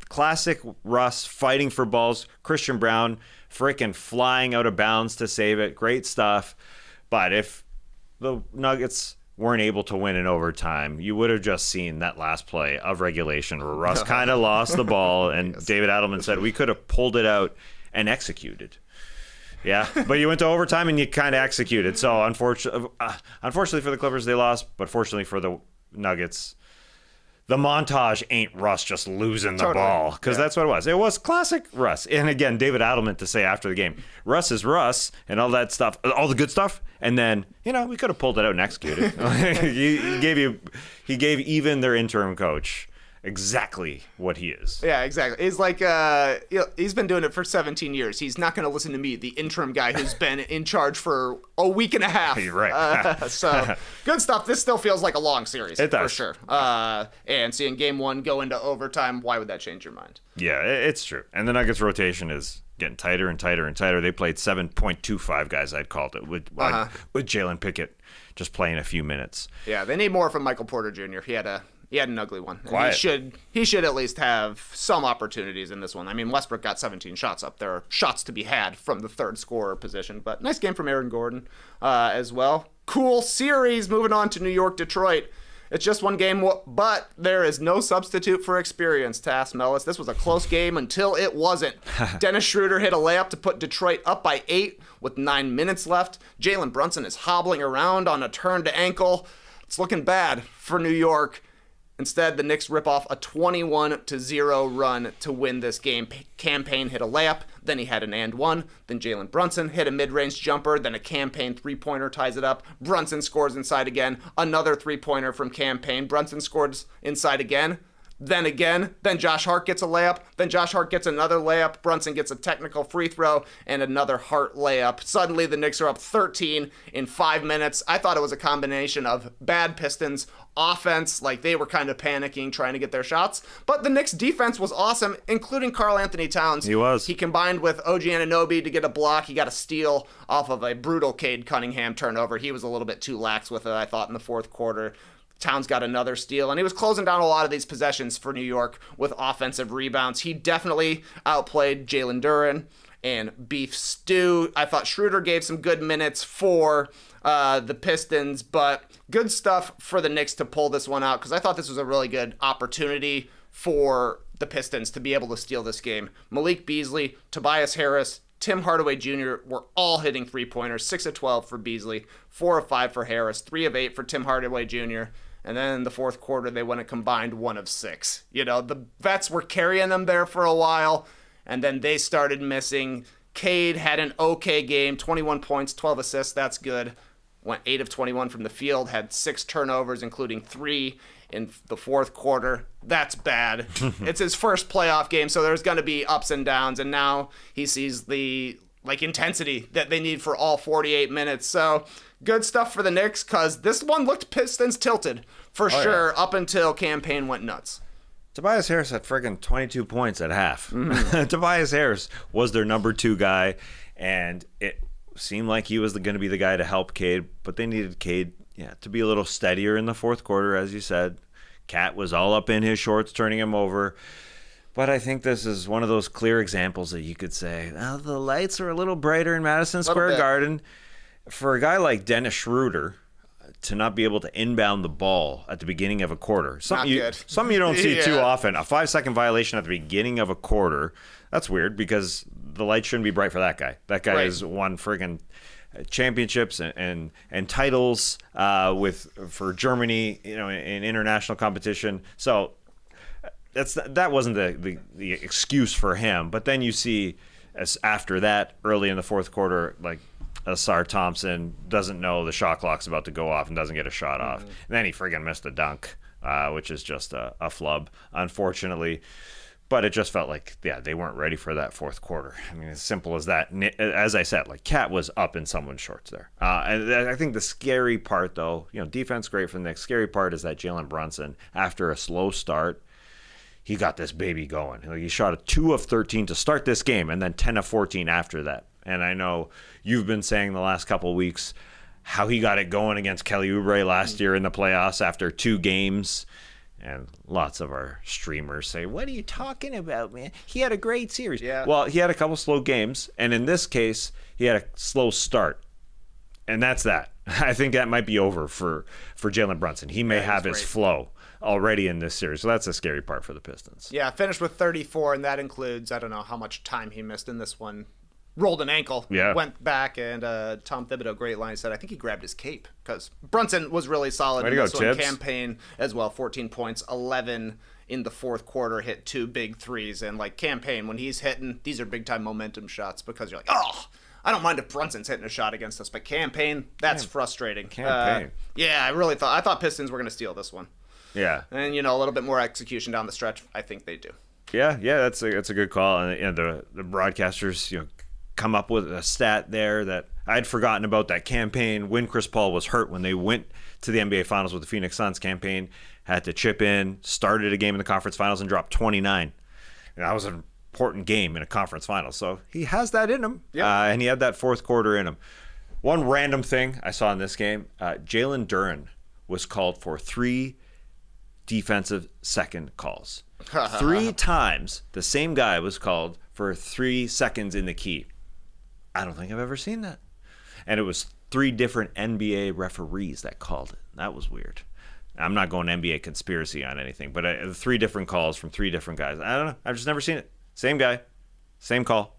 classic Russ fighting for balls. Christian Brown freaking flying out of bounds to save it. Great stuff. But if the Nuggets weren't able to win in overtime, you would have just seen that last play of regulation where Russ kind of lost the ball, and David Adelman said we could have pulled it out and executed. Yeah, but you went to overtime and you kind of executed. So unfortunately for the Clippers, they lost, but fortunately for the Nuggets, the montage ain't Russ just losing the ball, because that's what it was. It was classic Russ. And again, David Adelman to say after the game, Russ is Russ and all that stuff, all the good stuff. And then, we could have pulled it out and executed. he gave even their interim coach exactly what he is. Yeah, exactly. He's like, he's been doing it for 17 years. He's not going to listen to me, the interim guy who's been in charge for a week and a half. You're right. So good stuff. This still feels like a long series. It does. For sure. And seeing game one go into overtime, why would that change your mind? Yeah, it's true. And the Nuggets rotation is getting tighter and tighter and tighter. They played 7.25 guys, I'd called it, with Jalen Pickett just playing a few minutes. Yeah, they need more from Michael Porter Jr. He had an ugly one. He should at least have some opportunities in this one. I mean, Westbrook got 17 shots up. There are shots to be had from the third scorer position, but nice game from Aaron Gordon as well. Cool series. Moving on to New York, Detroit. It's just one game, but there is no substitute for experience, Tas, Melas. This was a close game until it wasn't. Dennis Schroeder hit a layup to put Detroit up by 8 with 9 minutes left. Jalen Brunson is hobbling around on a turned ankle. It's looking bad for New York. Instead, the Knicks rip off a 21-0 run to win this game. Campaign hit a layup, then he had an and one. Then Jalen Brunson hit a mid-range jumper, then a Campaign three-pointer ties it up. Brunson scores inside again. Another three-pointer from Campaign. Brunson scores inside again. Then Josh Hart gets a layup. Then Josh Hart gets another layup. Brunson gets a technical free throw and another Hart layup. Suddenly, the Knicks are up 13 in 5 minutes. I thought it was a combination of bad Pistons offense, like they were kind of panicking, trying to get their shots. But the Knicks defense was awesome, including Karl Anthony Towns. He was. He combined with OG Anunoby to get a block. He got a steal off of a brutal Cade Cunningham turnover. He was a little bit too lax with it, I thought, in the fourth quarter. Towns got another steal, and he was closing down a lot of these possessions for New York with offensive rebounds. He definitely outplayed Jalen Duren and Beef Stew. I thought Schroeder gave some good minutes for the Pistons, but good stuff for the Knicks to pull this one out, because I thought this was a really good opportunity for the Pistons to be able to steal this game. Malik Beasley, Tobias Harris, Tim Hardaway Jr. were all hitting three-pointers, 6 of 12 for Beasley, 4 of 5 for Harris, 3 of 8 for Tim Hardaway Jr., and then in the fourth quarter, they went a combined 1 of 6. The vets were carrying them there for a while, and then they started missing. Cade had an okay game, 21 points, 12 assists, that's good. Went 8 of 21 from the field, had 6 turnovers, including 3 in the fourth quarter. That's bad. It's his first playoff game, so there's going to be ups and downs, and now he sees the intensity that they need for all 48 minutes. So good stuff for the Knicks, because this one looked Pistons tilted for sure up until Campaign went nuts. Tobias Harris had friggin' 22 points at half. Tobias Harris was their number 2 guy, and it seemed like he was going to be the guy to help Cade, but they needed Cade to be a little steadier in the fourth quarter, as you said. Cat was all up in his shorts, turning him over. But I think this is one of those clear examples that you could say, well, the lights are a little brighter in Madison Square Garden. For a guy like Dennis Schroeder to not be able to inbound the ball at the beginning of a quarter, something you don't see too often, a 5-second violation at the beginning of a quarter, that's weird because the light shouldn't be bright for that guy. That guy has won friggin' championships and titles for Germany, in international competition. So that wasn't the excuse for him. But then you see, as after that, early in the fourth quarter, like Asar Thompson doesn't know the shot clock's about to go off and doesn't get a shot off. And then he friggin' missed a dunk, which is just a flub, unfortunately. But it just felt like, they weren't ready for that fourth quarter. I mean, as simple as that. As I said, like, Cat was up in someone's shorts there. And I think the scary part, though, defense great for the Knicks. Scary part is that Jalen Brunson, after a slow start, he got this baby going. Like, he shot a 2 of 13 to start this game and then 10 of 14 after that. And I know you've been saying the last couple of weeks how he got it going against Kelly Oubre last year in the playoffs after 2 games. And lots of our streamers say, what are you talking about, man? He had a great series. Yeah. Well, he had a couple slow games. And in this case, he had a slow start. And that's that. I think that might be over for Jalen Brunson. He may have his flow already in this series. So that's a scary part for the Pistons. Yeah, finished with 34, and that includes, I don't know how much time he missed in this one. Rolled an ankle, went back, and Tom Thibodeau, great line, said, I think he grabbed his cape, because Brunson was really solid in this one. Campaign as well, 14 points, 11 in the fourth quarter, hit 2 big threes, and like Campaign, when he's hitting, these are big-time momentum shots, because you're like, I don't mind if Brunson's hitting a shot against us, but Campaign, that's frustrating. Campaign. I thought Pistons were going to steal this one. Yeah. And, a little bit more execution down the stretch, I think they do. Yeah, that's a good call, and the broadcasters, come up with a stat there that I'd forgotten about. That Campaign when Chris Paul was hurt, when they went to the NBA Finals with the Phoenix Suns. Campaign had to chip in, started a game in the conference finals and dropped 29. And that was an important game in a conference final. So he has that in him, and he had that fourth quarter in him. One random thing I saw in this game, Jalen Duren was called for 3 defensive second calls. 3 times the same guy was called for 3 seconds in the key. I don't think I've ever seen that. And it was 3 different NBA referees that called it. That was weird. I'm not going NBA conspiracy on anything, but 3 different calls from 3 different guys. I don't know. I've just never seen it. Same guy, same call.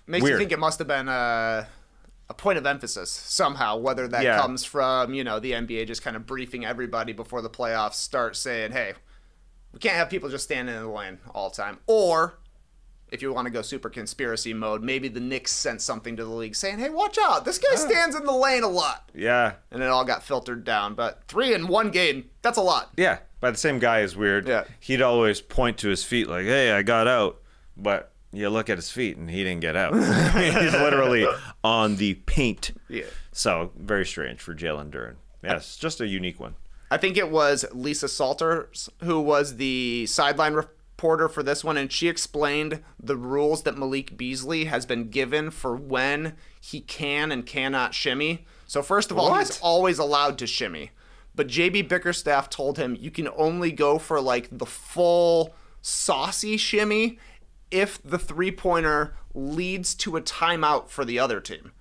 Makes you think it must have been a point of emphasis somehow, whether that comes from, the NBA just kind of briefing everybody before the playoffs start, saying, hey, we can't have people just standing in the lane all the time. Or, if you want to go super conspiracy mode, maybe the Knicks sent something to the league saying, hey, watch out, this guy stands in the lane a lot. Yeah. And it all got filtered down. But 3 in 1 game, that's a lot. Yeah, but the same guy is weird. Yeah. He'd always point to his feet like, hey, I got out. But you look at his feet and he didn't get out. He's literally on the paint. Yeah. So very strange for Jalen Duren. Yes, just a unique one. I think it was Lisa Salters who was the sideline reporter for this one, and she explained the rules that Malik Beasley has been given for when he can and cannot shimmy. So first of all, he's always allowed to shimmy. But JB Bickerstaff told him you can only go for like the full saucy shimmy if the three-pointer leads to a timeout for the other team.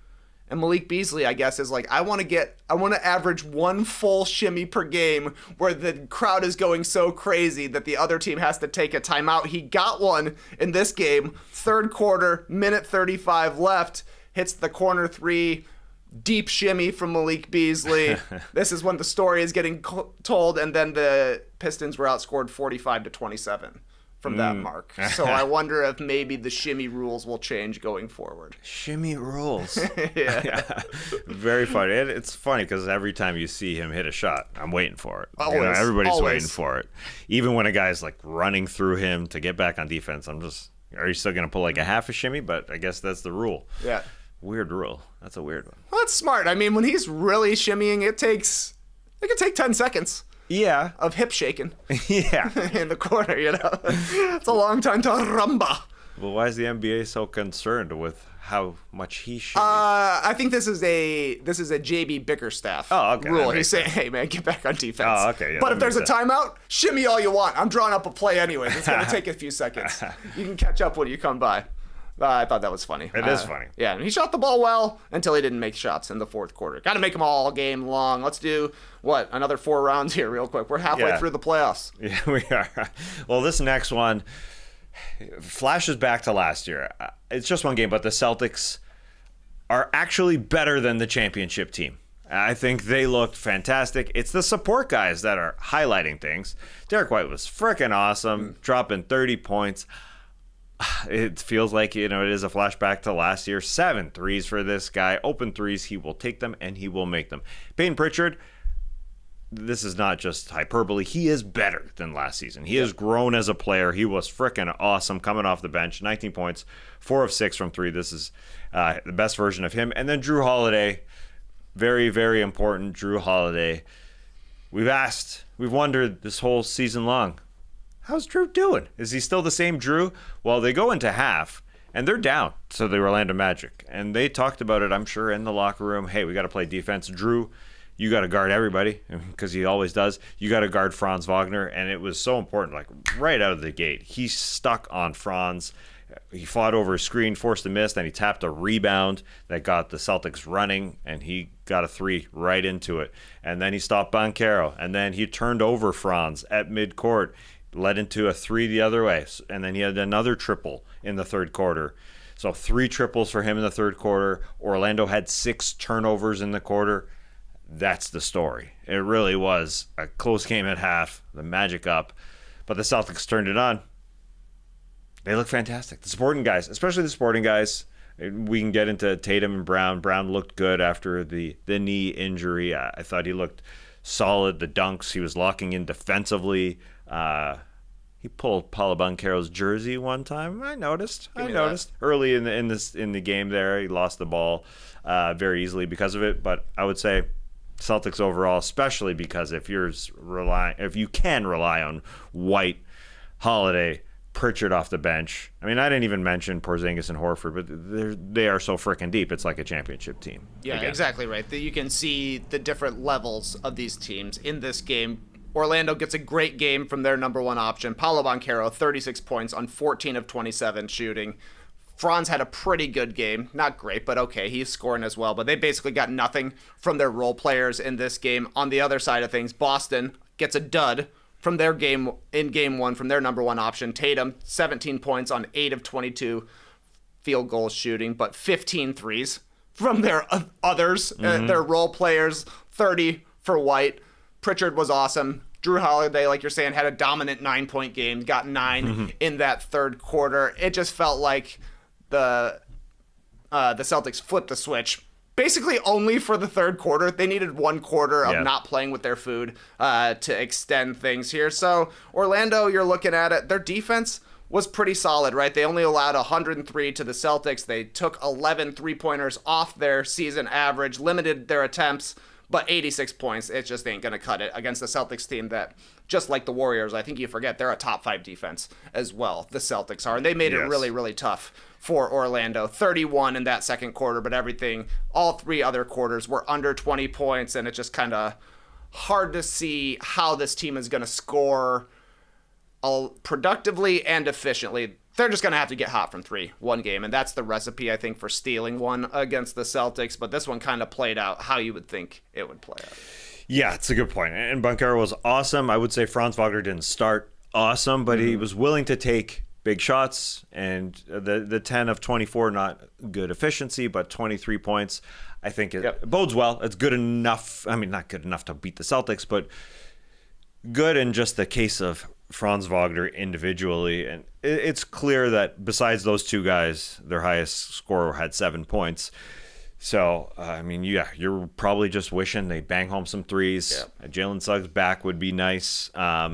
And Malik Beasley, I guess, is like, I want to average 1 full shimmy per game where the crowd is going so crazy that the other team has to take a timeout. He got one in this game. Third quarter, minute 35 left, hits the corner 3, deep shimmy from Malik Beasley. This is when the story is getting told, and then the Pistons were outscored 45-27. From that mark. So I wonder if maybe the shimmy rules will change going forward. Shimmy rules. Yeah. Very funny. It's funny because every time you see him hit a shot, I'm waiting for it. Always. Everybody's waiting for it. Even when a guy's like running through him to get back on defense, are you still going to pull like a half a shimmy? But I guess that's the rule. Yeah. Weird rule. That's a weird one. Well, that's smart. I mean, when he's really shimmying, it could take 10 seconds. Yeah. of hip shaking Yeah. in the corner, It's a long time to rumba. Well, why is the NBA so concerned with how much he should? I think this is a JB Bickerstaff rule. He's saying, "Hey man, get back on defense." Oh, okay. Yeah, but if there's a timeout, shimmy all you want. I'm drawing up a play anyways. It's gonna take a few seconds. You can catch up when you come by. I thought that was funny. It is funny. Yeah, and he shot the ball well until he didn't make shots in the fourth quarter. Got to make them all game long. Let's do another 4 rounds here, real quick. We're halfway through the playoffs. Yeah, we are. Well, this next one flashes back to last year. It's just one game, but the Celtics are actually better than the championship team. I think they looked fantastic. It's the support guys that are highlighting things. Derek White was freaking awesome, dropping 30 points. It feels like, it is a flashback to last year. 7 threes for this guy. Open threes, he will take them and he will make them. Peyton Pritchard, this is not just hyperbole. He is better than last season. He has grown as a player. He was freaking awesome coming off the bench. 19 points, 4 of 6 from 3. This is the best version of him. And then Drew Holiday, very, very important. Drew Holiday. We've wondered this whole season long, how's Drew doing? Is he still the same Drew? Well, they go into half, and they're down to the Orlando Magic. And they talked about it, I'm sure, in the locker room. Hey, we got to play defense. Drew, you got to guard everybody, because he always does. You got to guard Franz Wagner. And it was so important, like right out of the gate. He stuck on Franz. He fought over a screen, forced a miss, then he tapped a rebound that got the Celtics running, and he got a 3 right into it. And then he stopped Banchero, and then he turned over Franz at midcourt, led into a 3 the other way, and then he had another triple in the third quarter. So 3 triples for him in the third quarter. Orlando had 6 turnovers in the quarter. That's the story. It really was a close game at half, the Magic up, but the Celtics turned it on. They look fantastic. The supporting guys, especially the supporting guys. We can get into Tatum and Brown. Brown looked good after the knee injury. I thought he looked solid. The dunks, he was locking in defensively. He pulled Paolo Banchero's jersey one time. I noticed early in the game there. He lost the ball very easily because of it. But I would say Celtics overall, especially because if you can rely on White, Holiday, Pritchard off the bench. I mean, I didn't even mention Porzingis and Horford, but they are so freaking deep. It's like a championship team. Yeah, again. Exactly right. You can see the different levels of these teams in this game. Orlando gets a great game from their number one option, Paolo Banchero, 36 points on 14 of 27 shooting. Franz had a pretty good game. Not great, but okay, he's scoring as well. But they basically got nothing from their role players in this game. On the other side of things, Boston gets a dud from their game in game 1 from their number one option. Tatum, 17 points on 8 of 22 field goals shooting, but 15 threes from their others, their role players, 30 for White. Pritchard was awesome. Drew Holiday, like you're saying, had a dominant 9-point game, got 9 in that third quarter. It just felt like the Celtics flipped the switch. Basically only for the third quarter. They needed 1 quarter of not playing with their food to extend things here. So Orlando, you're looking at it, their defense was pretty solid, right? They only allowed 103 to the Celtics. They took 11 3-pointers off their season average, limited their attempts, but 86 points, it just ain't going to cut it against the Celtics team that, just like the Warriors, I think you forget, they're a top 5 defense as well, the Celtics are. And they made it really, really tough for Orlando. 31 in that second quarter, but all 3 other quarters were under 20 points, and it's just kind of hard to see how this team is going to score productively and efficiently. They're just going to have to get hot from 3 one game, and that's the recipe, I think, for stealing one against the Celtics, but this one kind of played out how you would think it would play out. Yeah, it's a good point. And Banchero was awesome. I would say Franz Wagner didn't start awesome, but he was willing to take big shots, and the 10 of 24, not good efficiency, but 23 points. I think it bodes well. It's good enough. I mean, not good enough to beat the Celtics, but good in just the case of Franz Wagner individually. And it's clear that besides those 2 guys, their highest scorer had 7 points. So, I mean, you're probably just wishing they bang home some threes. Yeah. Jalen Suggs back would be nice. I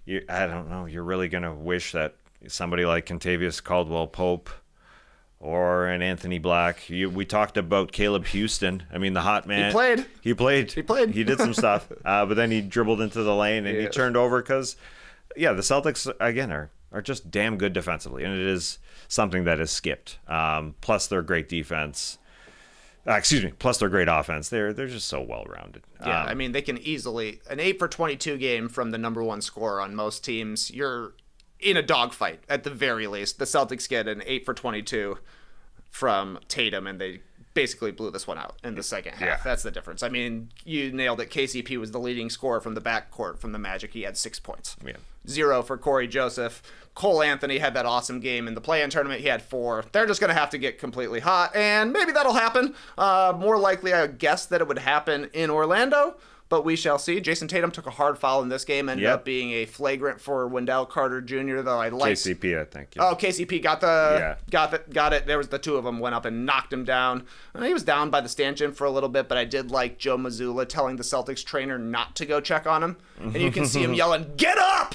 don't know. You're really going to wish that somebody like Kentavious Caldwell-Pope or an Anthony Black. We talked about Caleb Houston. I mean, the hot man. He played. He did some stuff, but then he dribbled into the lane and he turned over because, the Celtics, again, are just damn good defensively, and it is something that is skipped. Plus, their great defense. Plus their great offense. They're just so well-rounded. Yeah, I mean, they can easily... An 8 for 22 game from the number one scorer on most teams. You're in a dogfight, at the very least. The Celtics get an 8 for 22 from Tatum, and they basically blew this one out in the second half. Yeah. That's the difference. I mean, you nailed it. KCP was the leading scorer from the backcourt from the Magic. He had 6 points. Yeah. 0 for Corey Joseph. Cole Anthony had that awesome game in the play-in tournament. He had 4. They're just going to have to get completely hot, and maybe that'll happen. More likely, I guess that it would happen in Orlando, but we shall see. Jason Tatum took a hard foul in this game, ended up being a flagrant for Wendell Carter Jr., though I liked... KCP, I think. Yeah. Oh, KCP got it. There was the two of them, went up and knocked him down. He was down by the stanchion for a little bit, but I did like Joe Mazzulla telling the Celtics trainer not to go check on him, and you can see him yelling, "Get up!"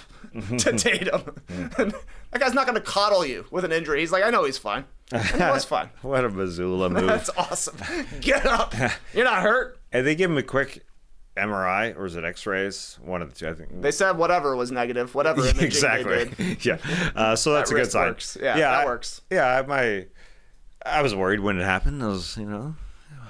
to Tatum. That guy's not going to coddle you with an injury. He's like, I know he's fine. And he was fine. What a Mazzulla move. That's awesome. Get up. You're not hurt. And they give him a quick MRI, or is it X-rays? One of the two, I think. They said whatever was negative, whatever imaging exactly. they did. Yeah. So that's a good sign. Works. Yeah, that works. Yeah, I was worried when it happened. I was,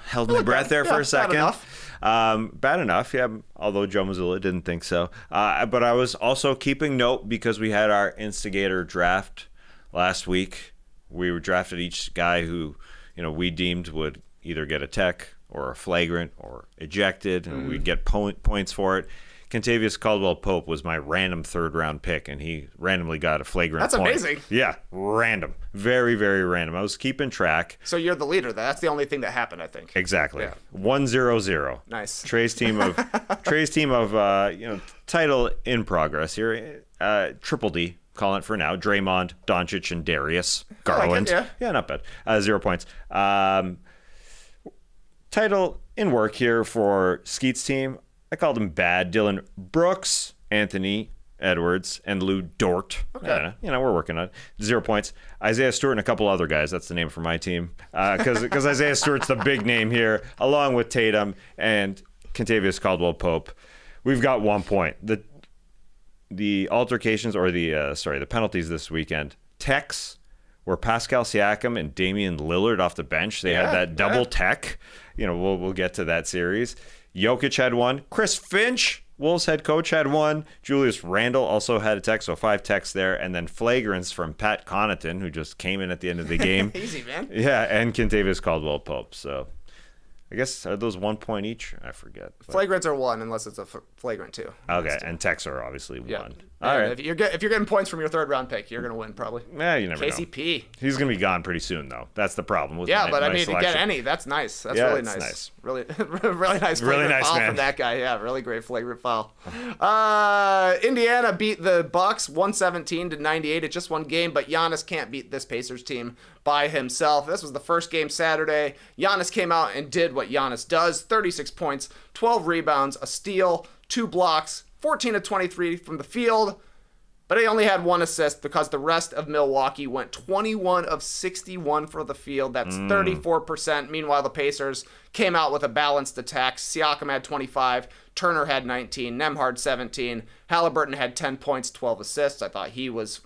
held my breath there for a second. Bad enough, yeah, although Joe Mazzulla didn't think so. But I was also keeping note because we had our instigator draft last week. We were drafted each guy who, we deemed would either get a tech or a flagrant or ejected, and we'd get points for it. Kentavious Caldwell-Pope was my random third-round pick, and he randomly got a flagrant That's point. amazing. Yeah, random. Very, very random. I was keeping track. So you're the leader. That's the only thing that happened, I think. Exactly. Yeah. 1-0-0. Nice. Trey's team of title in progress here. Triple D, calling it for now. Draymond, Doncic, and Darius Garland. I like it, yeah, not bad. 0 points. Title in work here for Skeets' team. I called him bad. Dylan Brooks, Anthony Edwards, and Lou Dort. Okay. We're working on it. 0 points. Isaiah Stewart and a couple other guys. That's the name for my team. Because Isaiah Stewart's the big name here, along with Tatum and Kentavious Caldwell-Pope. We've got 1 point. The altercations, or the penalties this weekend. Techs were Pascal Siakam and Damian Lillard off the bench. They had that double tech. We'll get to that series. Jokic had 1. Chris Finch, Wolves head coach, had 1. Julius Randle also had a tech, so 5 techs there. And then flagrants from Pat Connaughton, who just came in at the end of the game. Easy, man. Yeah, and Kentavious Caldwell-Pope. So I guess, are those 1 point each? I forget. But... Flagrants are 1 unless it's a flagrant 2. Okay, and techs are obviously 1. Yeah. All right. If you're getting points from your third-round pick, you're going to win, probably. Yeah, you never know. KCP. He's going to be gone pretty soon, though. That's the problem with but my I mean, selection. to get any, that's nice. That's really nice. Really, really nice flagrant foul from that guy. Yeah, really great flagrant foul. Indiana beat the Bucks 117-98. It's just one game, but Giannis can't beat this Pacers team by himself. This was the first game Saturday. Giannis came out and did what Giannis does. 36 points, 12 rebounds, a steal, 2 blocks, 14 of 23 from the field, but he only had 1 assist because the rest of Milwaukee went 21 of 61 for the field. That's 34%. Meanwhile, the Pacers came out with a balanced attack. Siakam had 25, Turner had 19, Nembhard 17, Halliburton had 10 points, 12 assists. I thought he was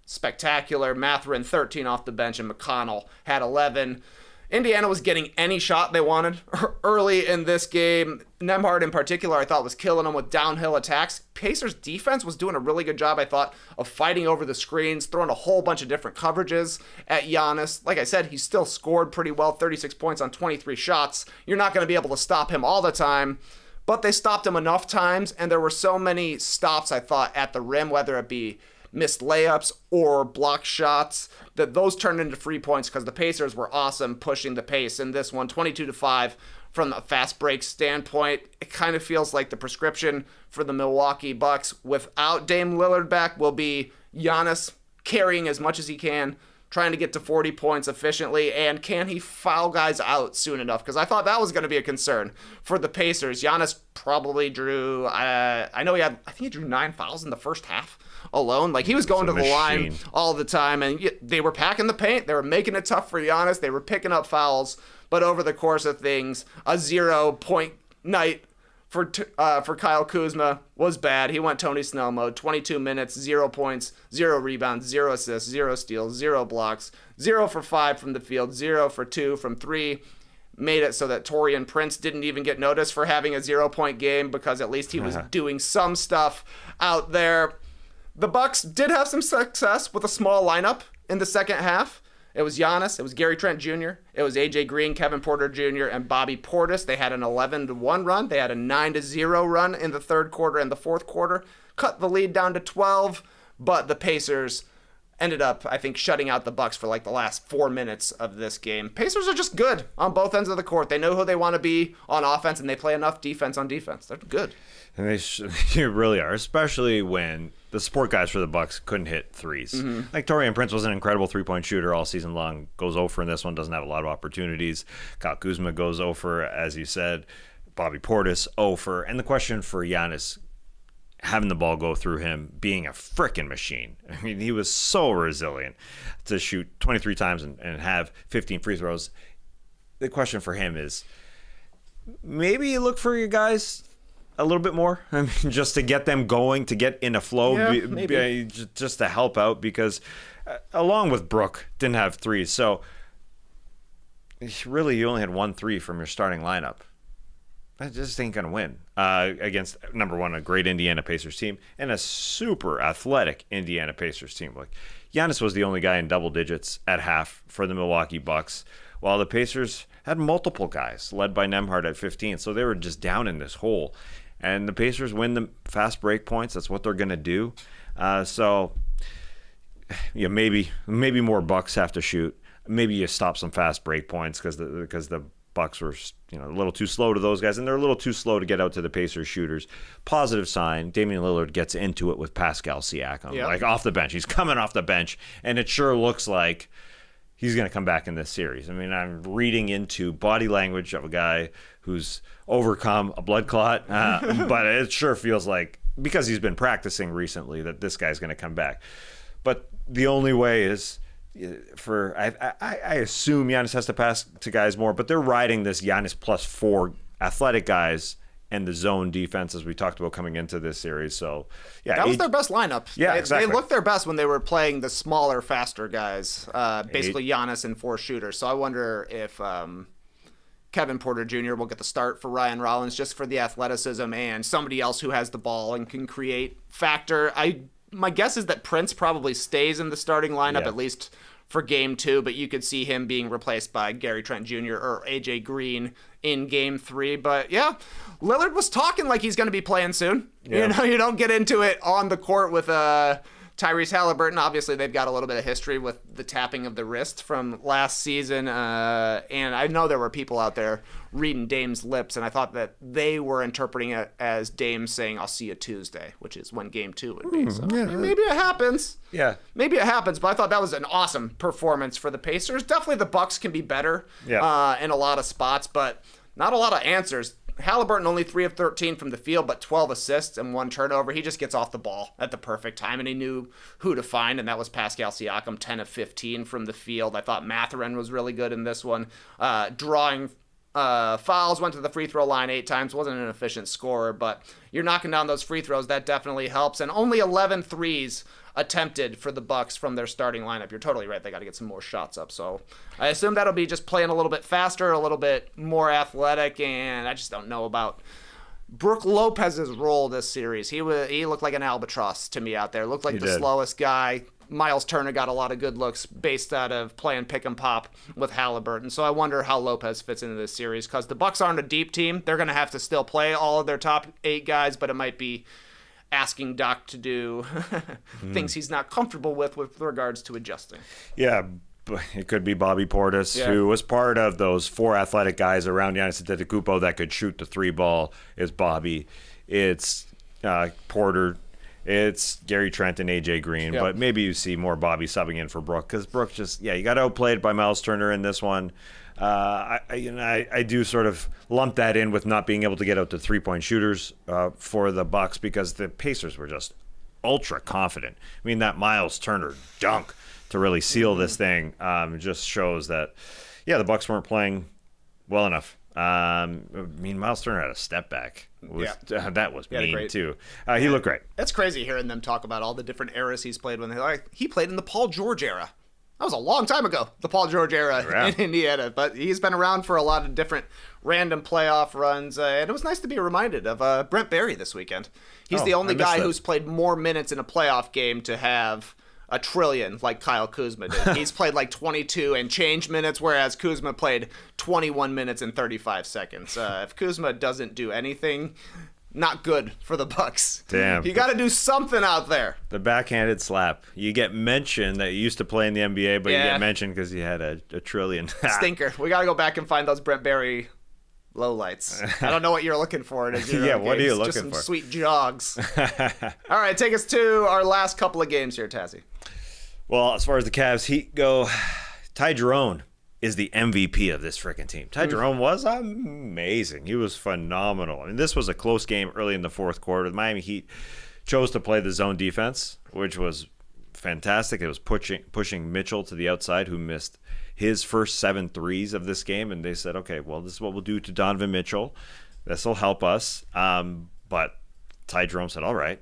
spectacular. Mathurin 13 off the bench, and McConnell had 11. Indiana was getting any shot they wanted early in this game. Nembhard in particular, I thought, was killing them with downhill attacks. Pacers defense was doing a really good job, I thought, of fighting over the screens, throwing a whole bunch of different coverages at Giannis. Like I said, he still scored pretty well, 36 points on 23 shots. You're not going to be able to stop him all the time, but they stopped him enough times, and there were so many stops, I thought, at the rim, whether it be missed layups or block shots, that those turned into free points because the Pacers were awesome pushing the pace in this one. 22-5 from a fast break standpoint. It kind of feels like the prescription for the Milwaukee Bucks without Dame Lillard back will be Giannis carrying as much as he can, trying to get to 40 points efficiently, and can he foul guys out soon enough? Because I thought that was going to be a concern for the Pacers. Giannis probably drew, I think he drew 9 fouls in the first half alone. Like, he was going to the line all the time, and they were packing the paint. They were making it tough for Giannis. They were picking up fouls, but over the course of things, a 0-point night for Kyle Kuzma was bad. He went Tony Snell mode. 22 minutes, 0 points, 0 rebounds, 0 assists, 0 steals, 0 blocks, 0 for 5 from the field, 0 for 2 from 3. Made it so that Taurean Prince didn't even get noticed for having a 0-point game because at least he was doing some stuff out there. The Bucks did have some success with a small lineup in the second half. It was Giannis, it was Gary Trent Jr., it was AJ Green, Kevin Porter Jr., and Bobby Portis. They had an 11-1 run. They had a 9-0 run in the third quarter and the fourth quarter. Cut the lead down to 12, but the Pacers ended up, I think, shutting out the Bucks for like the last 4 minutes of this game. Pacers are just good on both ends of the court. They know who they want to be on offense, and they play enough defense on defense. They're good. And they really are, especially when the support guys for the Bucks couldn't hit threes. Like Taurean Prince was an incredible three-point shooter all season long. Goes 0 for in this one, doesn't have a lot of opportunities. Kyle Kuzma goes 0 for, as you said. Bobby Portis 0 for. And the question for Giannis, having the ball go through him, being a frickin' machine. I mean, he was so resilient to shoot 23 times and have 15 free throws. The question for him is, maybe you look for your guys a little bit more. I mean, just to get them going, to get in a flow, maybe. Just to help out, because along with Brook, didn't have threes. So really, you only had 1 3 from your starting lineup. That just ain't going to win against, number one, a great Indiana Pacers team and a super athletic Indiana Pacers team. Like, Giannis was the only guy in double digits at half for the Milwaukee Bucks, while the Pacers had multiple guys, led by Nembhard at 15. So they were just down in this hole. And the Pacers win the fast break points. That's what they're going to do. So, yeah, maybe more Bucks have to shoot. Maybe you stop some fast break points because the Bucks were, a little too slow to those guys, and they're a little too slow to get out to the Pacers shooters. Positive sign, Damian Lillard gets into it with Pascal Siakam, like off the bench. He's coming off the bench, and it sure looks like he's going to come back in this series. I mean, I'm reading into body language of a guy who's overcome a blood clot, but it sure feels like, because he's been practicing recently, that this guy's going to come back. But the only way is I assume Giannis has to pass to guys more, but they're riding this Giannis +4 athletic guys and the zone defense, as we talked about coming into this series. So, yeah, that was their best lineup. Yeah, exactly. They looked their best when they were playing the smaller, faster guys, basically Giannis and 4 shooters. So I wonder if Kevin Porter Jr. will get the start for Ryan Rollins, just for the athleticism and somebody else who has the ball and can create factor. My guess is that Prince probably stays in the starting lineup, at least for game 2, but you could see him being replaced by Gary Trent Jr. or AJ Green in game 3. But yeah, Lillard was talking like he's going to be playing soon. Yeah. You don't get into it on the court with Tyrese Halliburton. Obviously, they've got a little bit of history with the tapping of the wrist from last season. And I know there were people out there reading Dame's lips, and I thought that they were interpreting it as Dame saying, "I'll see you Tuesday," which is when game 2 would be. So maybe it happens. Yeah. Maybe it happens, but I thought that was an awesome performance for the Pacers. Definitely the Bucks can be better in a lot of spots, but not a lot of answers. Halliburton only 3 of 13 from the field, but 12 assists and 1 turnover. He just gets off the ball at the perfect time, and he knew who to find, and that was Pascal Siakam, 10 of 15 from the field. I thought Mathurin was really good in this one. Drawing fouls, went to the free throw line 8 times, wasn't an efficient scorer, but you're knocking down those free throws, that definitely helps. And only 11 threes attempted for the Bucks from their starting lineup. You're totally right. They got to get some more shots up. So I assume that'll be just playing a little bit faster, a little bit more athletic, and I just don't know about Brook Lopez's role this series. He looked like an albatross to me out there. Looked like the slowest guy. Miles Turner got a lot of good looks based out of playing pick and pop with Halliburton. So I wonder how Lopez fits into this series, because the Bucks aren't a deep team. They're going to have to still play all of their top 8 guys, but it might be asking Doc to do things he's not comfortable with regards to adjusting. Yeah, it could be Bobby Portis, who was part of those 4 athletic guys around Giannis Antetokounmpo that could shoot the 3 ball. It's Bobby. It's Porter. it's Gary Trent and AJ Green, but maybe you see more Bobby subbing in for Brook because Brook just you got outplayed by Miles Turner in this one. I do sort of lump that in with not being able to get out to 3-point shooters for the Bucks because the Pacers were just ultra confident. I mean, that Miles Turner dunk to really seal this thing just shows that the Bucks weren't playing well enough. I mean, Miles Turner had a step back. That was mean too. He looked great. It's crazy hearing them talk about all the different eras he's played. He played in the Paul George era. That was a long time ago, the Paul George era in Indiana. But he's been around for a lot of different random playoff runs. And it was nice to be reminded of Brent Barry this weekend. He's the only guy who's played more minutes in a playoff game to have a trillion like Kyle Kuzma did. He's played like 22 and change minutes, whereas Kuzma played 21 minutes and 35 seconds. If Kuzma doesn't do anything, not good for the Bucks. Damn. You got to do something out there. The backhanded slap. You get mentioned that you used to play in the NBA, but you get mentioned because you had a trillion. Stinker. We got to go back and find those Brent Barry lowlights. I don't know what you're looking for. What are you looking for? Just some for? Sweet jogs. All right, take us to our last couple of games here, Tazzy. Well, as far as the Cavs Heat go, Ty Jerome is the MVP of this freaking team. Ty Jerome was amazing. He was phenomenal. I mean, this was a close game early in the fourth quarter. The Miami Heat chose to play the zone defense, which was fantastic. It was pushing Mitchell to the outside, who missed his first 7 threes of this game, and they said, okay, well, this is what we'll do to Donovan Mitchell. This will help us. But Ty Jerome said, all right,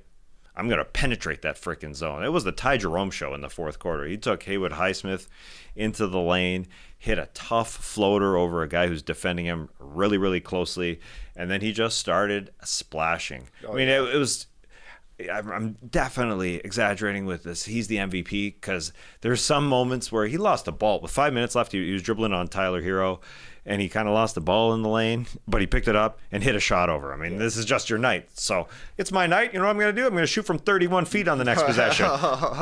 I'm going to penetrate that freaking zone. It was the Ty Jerome show in the fourth quarter. He took Haywood Highsmith into the lane, hit a tough floater over a guy who's defending him really, really closely, and then he just started splashing. It was... I'm definitely exaggerating with this. He's the MVP because there's some moments where he lost the ball. With 5 minutes left, he was dribbling on Tyler Hero, and he kind of lost the ball in the lane, but he picked it up and hit a shot over. I mean, this is just your night. So it's my night. You know what I'm going to do? I'm going to shoot from 31 feet on the next possession.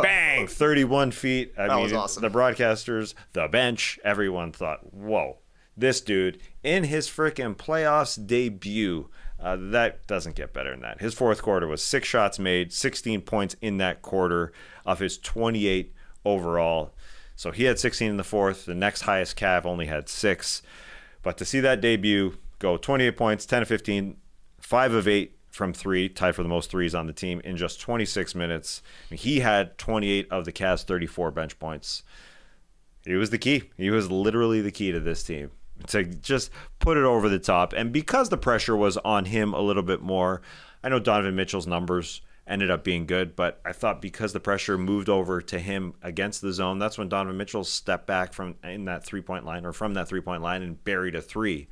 Bang! 31 feet. That was awesome. The broadcasters, the bench, everyone thought, whoa, this dude in his freaking playoffs debut. That doesn't get better than that. His fourth quarter was 6 shots made, 16 points in that quarter of his 28 overall. So he had 16 in the fourth. The next highest Cav only had 6. But to see that debut go 28 points, 10 of 15, 5 of 8 from 3, tied for the most threes on the team in just 26 minutes. I mean, he had 28 of the Cavs' 34 bench points. He was the key. He was literally the key to this team, to just put it over the top. And because the pressure was on him a little bit more, I know Donovan Mitchell's numbers ended up being good, but I thought because the pressure moved over to him against the zone, that's when Donovan Mitchell stepped back from that 3-point line and buried a 3.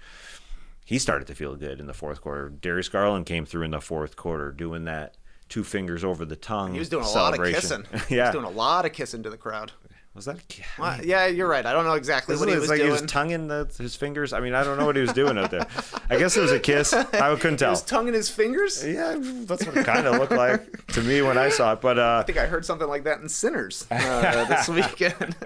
He started to feel good in the fourth quarter. Darius Garland came through in the fourth quarter doing that 2 fingers over the tongue. He was doing a lot of kissing. He was doing a lot of kissing to the crowd. Was that? Well, yeah, you're right. I don't know exactly what he was doing. He was tonguing his fingers. I mean, I don't know what he was doing out there. I guess it was a kiss. I couldn't tell. He was tonguing his fingers? Yeah, that's what it kind of looked like to me when I saw it. But I think I heard something like that in Sinners this weekend.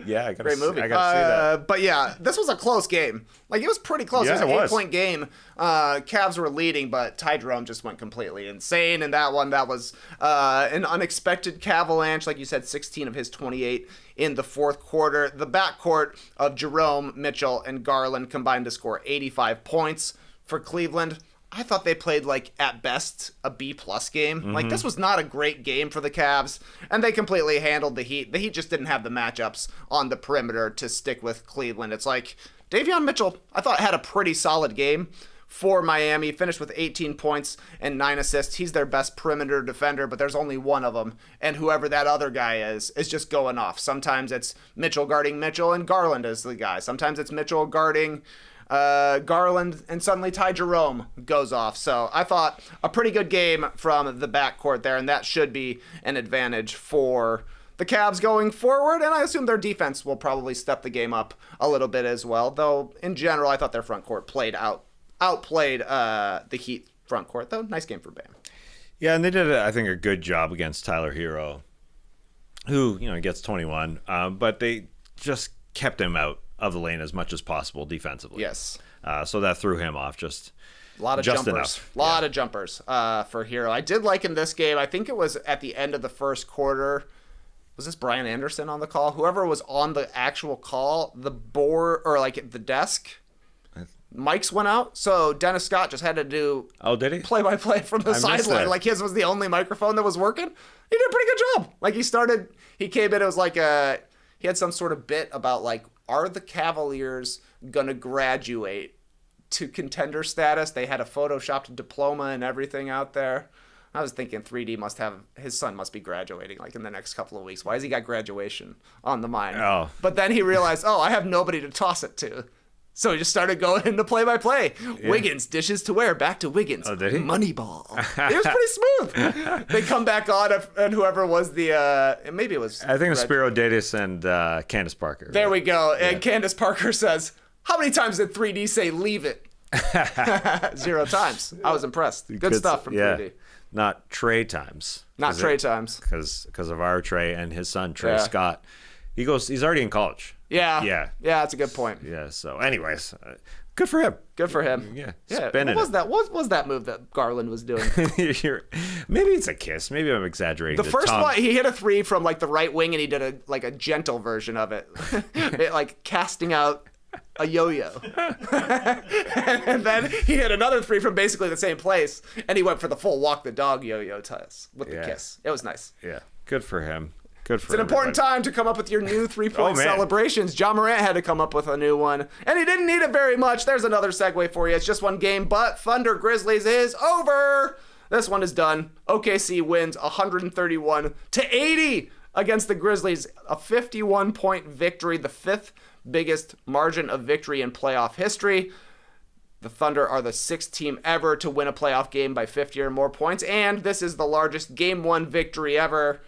Yeah, great movie. I gotta see that. But yeah, this was a close game. Like, it was pretty close. Yeah, it was an 8-point game. Cavs were leading, but Ty Jerome just went completely insane in that one. That was an unexpected Cavalanche. Like you said, 16 of his 28 in the fourth quarter. The backcourt of Jerome, Mitchell, and Garland combined to score 85 points for Cleveland. I thought they played, like, at best, a B-plus game. Mm-hmm. Like, this was not a great game for the Cavs, and they completely handled the Heat. The Heat just didn't have the matchups on the perimeter to stick with Cleveland. It's like, Davion Mitchell, I thought, had a pretty solid game for Miami. Finished with 18 points and 9 assists. He's their best perimeter defender, but there's only one of them, and whoever that other guy is just going off. Sometimes it's Mitchell guarding Mitchell, and Garland is the guy. Sometimes it's Mitchell guarding Garland, and suddenly Ty Jerome goes off. So I thought a pretty good game from the backcourt there, and that should be an advantage for the Cavs going forward, and I assume their defense will probably step the game up a little bit as well, though in general I thought their front court outplayed the Heat front court, though. Nice game for Bam. Yeah, and they did, I think, a good job against Tyler Hero, who, gets 21, but they just kept him out of the lane as much as possible defensively. Yes. So that threw him off just A lot of Just jumpers. enough. A lot of jumpers for Hero. I did like in this game, I think it was at the end of the first quarter. Was this Brian Anderson on the call? Whoever was on the actual call, the board or like the desk, mics went out. So Dennis Scott just had to do did he? play-by-play from the sideline. Like his was the only microphone that was working. He did a pretty good job. Like he came in, it was like he had some sort of bit about like, are the Cavaliers gonna graduate to contender status? They had a photoshopped diploma and everything out there. I was thinking 3D his son must be graduating like in the next couple of weeks. Why has he got graduation on the mind? Oh. But then he realized, I have nobody to toss it to. So he just started going into play-by-play. Yeah. Wiggins, dishes to wear, back to Wiggins. Oh, did he? Moneyball. It was pretty smooth. They come back on, and whoever was maybe it was... I think it was Spiro Davis and Candace Parker. There we go. And Candace Parker says, how many times did 3D say leave it? 0 times. I was impressed. Good stuff from 3D. Not Trey times. Not Trey times. Because of our Trey and his son, Trey Scott. He's already in college. Yeah. Yeah, that's a good point. Yeah, so anyways, good for him. Good for him. Yeah. What was that? What was that move that Garland was doing? Maybe it's a kiss. Maybe I'm exaggerating. The first one, he hit a 3 from like the right wing, and he did a gentle version of it, like casting out a yo-yo. And then he hit another 3 from basically the same place, and he went for the full walk the dog yo-yo toss with the kiss. It was nice. Yeah, good for him. It's an important time to come up with your new 3-point celebrations. John Morant had to come up with a new one, and he didn't need it very much. There's another segue for you. It's just one game, but Thunder-Grizzlies is over. This one is done. OKC wins 131-80 against the Grizzlies, a 51-point victory, the 5th biggest margin of victory in playoff history. The Thunder are the 6th team ever to win a playoff game by 50 or more points, and this is the largest Game 1 victory ever.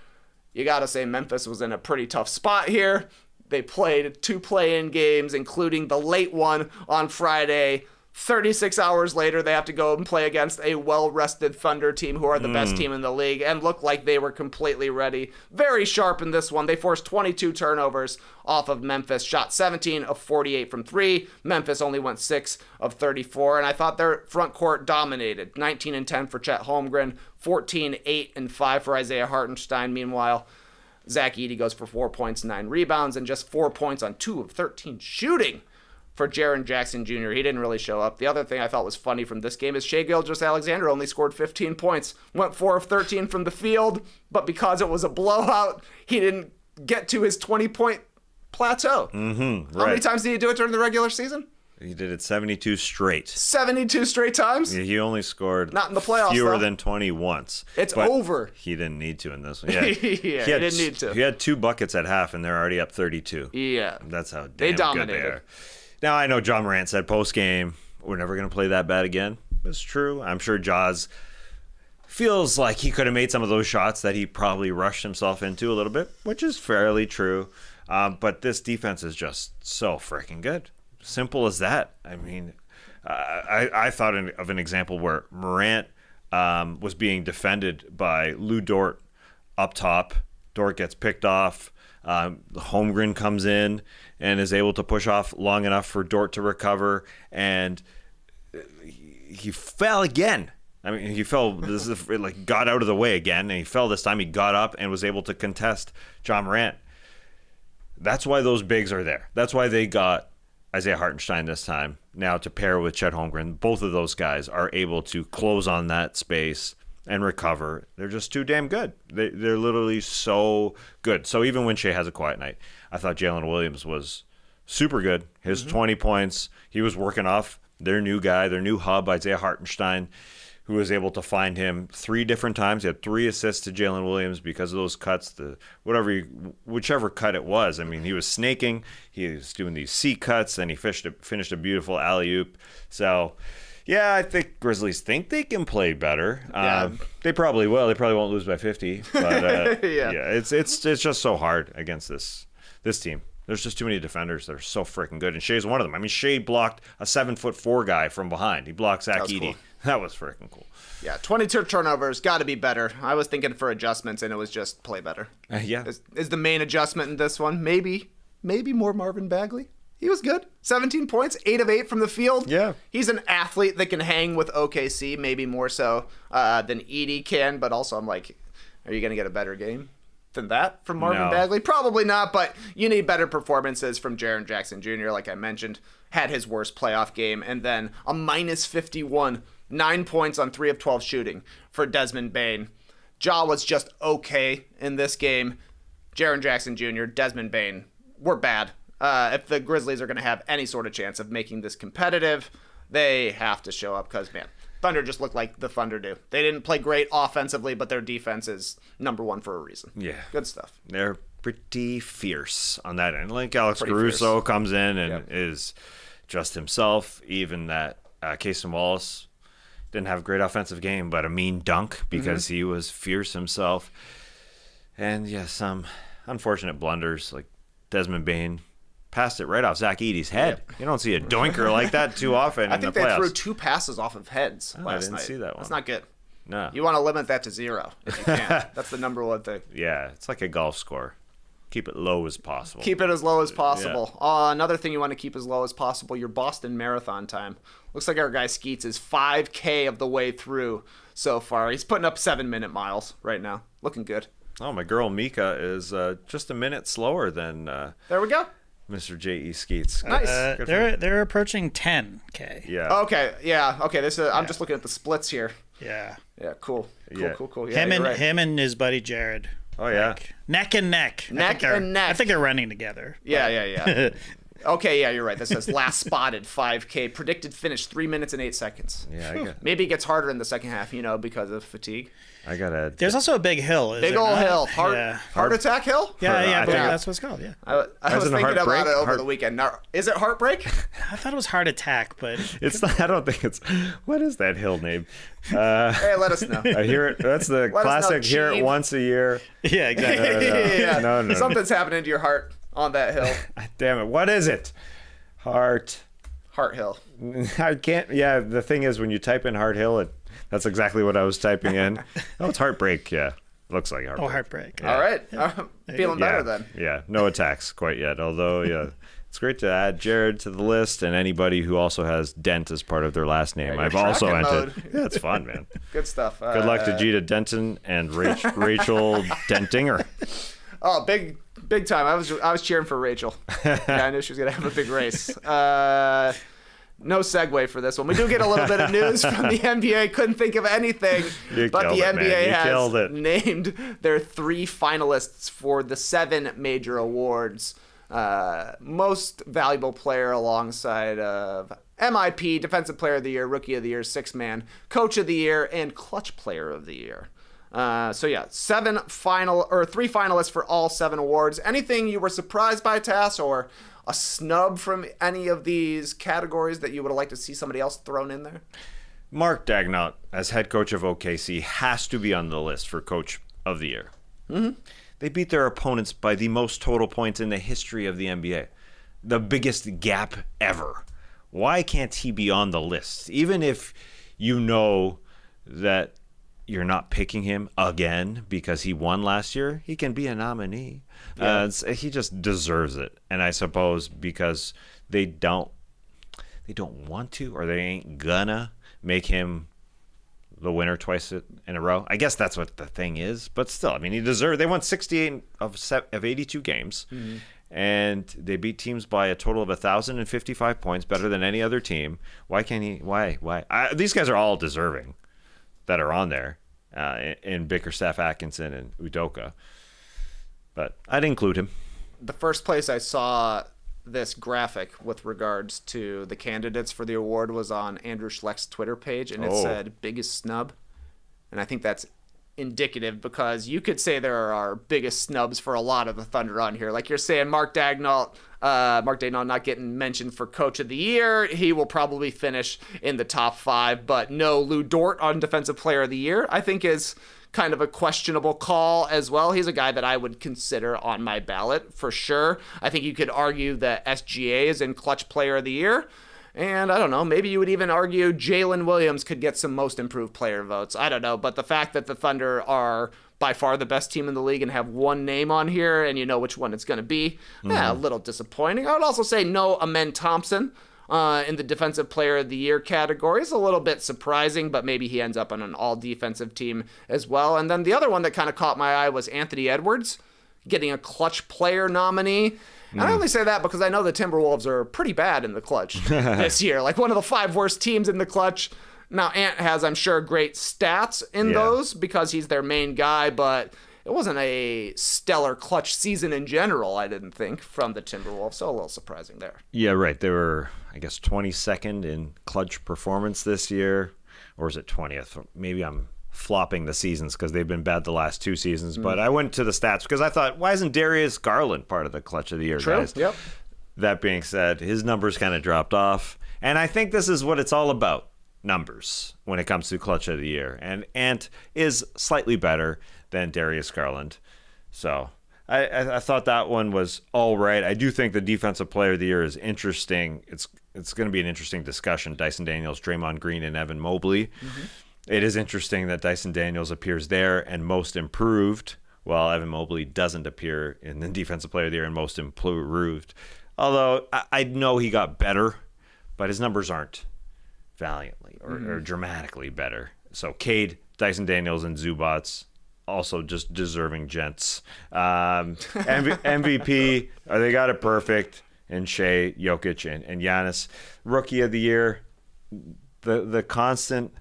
You gotta say Memphis was in a pretty tough spot here. They played 2 play-in games, including the late one on Friday. 36 hours later, they have to go and play against a well-rested Thunder team who are the best team in the league and look like they were completely ready. Very sharp in this one. They forced 22 turnovers off of Memphis, shot 17 of 48 from 3. Memphis only went 6 of 34, and I thought their front court dominated. 19 and 10 for Chet Holmgren, 14, 8, and 5 for Isaiah Hartenstein. Meanwhile, Zach Edey goes for 4 points, 9 rebounds, and just 4 points on 2 of 13 shooting for Jaren Jackson Jr. He didn't really show up. The other thing I thought was funny from this game is Shai Gilgeous-Alexander only scored 15 points, went 4 of 13 from the field, but because it was a blowout, he didn't get to his 20-point plateau. Mm-hmm, How many times did he do it during the regular season? He did it 72 straight. 72 straight times? Yeah, he only scored not in the playoffs, fewer though. than 20 once. It's over. He didn't need to in this one. Yeah, he didn't need to. He had 2 buckets at half, and they're already up 32. Yeah. That's how damn they good dominated. they are. Now, I know John Morant said post-game, we're never going to play that bad again. It's true. I'm sure Jaws feels like he could have made some of those shots that he probably rushed himself into a little bit, which is fairly true. But this defense is just so freaking good. Simple as that. I mean, I thought of an example where Morant was being defended by Lou Dort up top. Dort gets picked off. Holmgren comes in and is able to push off long enough for Dort to recover, and he fell again. I mean, he fell, got out of the way again, and he fell this time. He got up and was able to contest John Morant. That's why those bigs are there. That's why they got Isaiah Hartenstein this time. Now to pair with Chet Holmgren, both of those guys are able to close on that space and recover. They're just too damn good. They're literally so good. So even when Shai has a quiet night, I thought Jalen Williams was super good. His 20 points, he was working off their new guy, their new hub, Isaiah Hartenstein, who was able to find him 3 different times. He had 3 assists to Jalen Williams because of those cuts, whichever cut it was. I mean, he was snaking. He was doing these C cuts, and he finished a beautiful alley-oop. So, yeah, I think Grizzlies think they can play better. Yeah. They probably will. They probably won't lose by 50. But it's just so hard against this team. There's just too many defenders that are so freaking good, and Shai's one of them. I mean, Shai blocked a 7'4" guy from behind. He blocked Zach Edey. Cool. That was freaking cool. Yeah, 22 turnovers, got to be better. I was thinking for adjustments, and it was just play better. Yeah. Is the main adjustment in this one. Maybe more Marvin Bagley? he was good. 17 points, 8 of 8 from the field. Yeah. He's an athlete that can hang with OKC, maybe more so than Edie can. But also, I'm like, are you going to get a better game than that from Marvin Bagley? Probably not, but you need better performances from Jaren Jackson Jr., like I mentioned. Had his worst playoff game. And then a minus 51, 9 points on 3 of 12 shooting for Desmond Bane. Ja was just okay in this game. Jaren Jackson Jr., Desmond Bane were bad. If the Grizzlies are going to have any sort of chance of making this competitive, they have to show up because, man, Thunder just looked like the Thunder do. They didn't play great offensively, but their defense is number one for a reason. Yeah. Good stuff. They're pretty fierce on that end. Like Alex Caruso comes in and is just himself. Even that Casey Wallace didn't have a great offensive game, but a mean dunk because he was fierce himself. And, yeah, some unfortunate blunders like Desmond Bane passed it right off Zach Edey's head. You don't see a doinker like that too often in the playoffs. I think they threw 2 passes off of heads last night. I didn't see that one. That's not good. No. You want to limit that to 0 if you can. That's the number one thing. Yeah, it's like a golf score. Keep it low as possible. Keep it as low as possible. Another thing you want to keep as low as possible, your Boston Marathon time. Looks like our guy Skeets is 5K of the way through so far. He's putting up 7-minute miles right now. Looking good. Oh, my girl Mika is just a minute slower than there we go. Mr. J.E. Skeets. Nice. They're approaching 10K. Yeah. Okay. Yeah. Okay. I'm just looking at the splits here. Yeah. Yeah. Cool. Yeah. Cool. Yeah, Him and his buddy Jared. Oh yeah. Like, neck and neck. Neck and neck. I think they're running together. Yeah. Okay, yeah, you're right. That says last spotted 5K. Predicted finish 3 minutes and 8 seconds. Yeah. Maybe it gets harder in the second half, because of fatigue. I gotta. There's also a big hill. Big old hill. Heart attack hill? Yeah, I think believe that's what it's called. Yeah. I was thinking about it over the weekend. Now, is it heartbreak? I thought it was heart attack, but It's not. I don't think it's. What is that hill name? Hey, let us know. I hear it. That's the classic. Hear it once a year. yeah, exactly. No. Something's happening to your heart on that hill. Damn it! What is it? Heart Hill. I can't. Yeah, the thing is, when you type in Heart Hill, that's exactly what I was typing in. Oh, it's Heartbreak. Yeah, looks like Heartbreak. Oh, heartbreak. Yeah. All right, feeling better then. Yeah, no attacks quite yet. Although, yeah, it's great to add Jared to the list and anybody who also has Dent as part of their last name. Yeah, I've also tracking entered. mode. Yeah, it's fun, man. Good stuff. Good luck to Gita Denton and Rachel Dentinger. Oh, big time. I was cheering for Rachel. Yeah, I knew she was gonna have a big race. No segue for this one. We do get a little bit of news from the NBA. Couldn't think of anything, but the NBA has named their 3 finalists for the 7 major awards. Most valuable player alongside of MIP, Defensive Player of the Year, Rookie of the Year, Sixth Man, Coach of the Year, and Clutch Player of the Year. 3 finalists for all 7 awards. Anything you were surprised by, Tas, or a snub from any of these categories that you would have liked to see somebody else thrown in there? Mark Daigneault, as head coach of OKC, has to be on the list for Coach of the Year. Mm-hmm. They beat their opponents by the most total points in the history of the NBA. The biggest gap ever. Why can't he be on the list? Even if you know that you're not picking him again because he won last year, he can be a nominee. Yeah. He just deserves it. And I suppose because they don't want to, or they ain't gonna make him the winner twice in a row. I guess that's what the thing is. But still, I mean, he deserved. They won 68 of 82 games, and they beat teams by a total of 1,055 points, better than any other team. Why can't he? Why? These guys are all deserving that are on there, in Bickerstaff, Atkinson, and Udoka. But I'd include him. The first place I saw this graphic with regards to the candidates for the award was on Andrew Schlecht's Twitter page, and it said biggest snub. And I think that's indicative because you could say there are biggest snubs for a lot of the Thunder on here. Like you're saying, Mark Daigneault not getting mentioned for Coach of the Year. He will probably finish in the top 5, but no Lou Dort on Defensive Player of the Year, I think is kind of a questionable call as well. He's a guy that I would consider on my ballot for sure. I think you could argue that SGA is in Clutch Player of the Year. And I don't know, maybe you would even argue Jalen Williams could get some Most Improved Player votes. I don't know, but the fact that the Thunder are by far the best team in the league and have one name on here and you know which one it's going to be. Yeah, a little disappointing. I would also say no Amen Thompson in the Defensive Player of the Year category. It's a little bit surprising, but maybe he ends up on an all-defensive team as well. And then the other one that kind of caught my eye was Anthony Edwards getting a clutch player nominee. And I only say that because I know the Timberwolves are pretty bad in the clutch this year. Like one of the 5 worst teams in the clutch. Now, Ant has, I'm sure, great stats in those because he's their main guy, but it wasn't a stellar clutch season in general, I didn't think, from the Timberwolves. So a little surprising there. Yeah, right. They were, I guess, 22nd in clutch performance this year. Or is it 20th? Maybe I'm flopping the seasons because they've been bad the last 2 seasons. But I went to the stats because I thought, why isn't Darius Garland part of the clutch of the year, guys? Yep. That being said, his numbers kind of dropped off. And I think this is what it's all about. Numbers when it comes to clutch of the year, and Ant is slightly better than Darius Garland, so I thought that one was all right. I do think the Defensive Player of the Year is interesting. It's going to be an interesting discussion. Dyson Daniels, Draymond Green, and Evan Mobley. It is interesting that Dyson Daniels appears there and most improved, while Evan Mobley doesn't appear in the Defensive Player of the Year and most improved. Although I know he got better, but his numbers aren't valiantly or dramatically better. So Cade, Dyson Daniels, and Zubats, also just deserving gents. MVP, they got it perfect. And Shea, Jokic, and Giannis. Rookie of the Year, the constant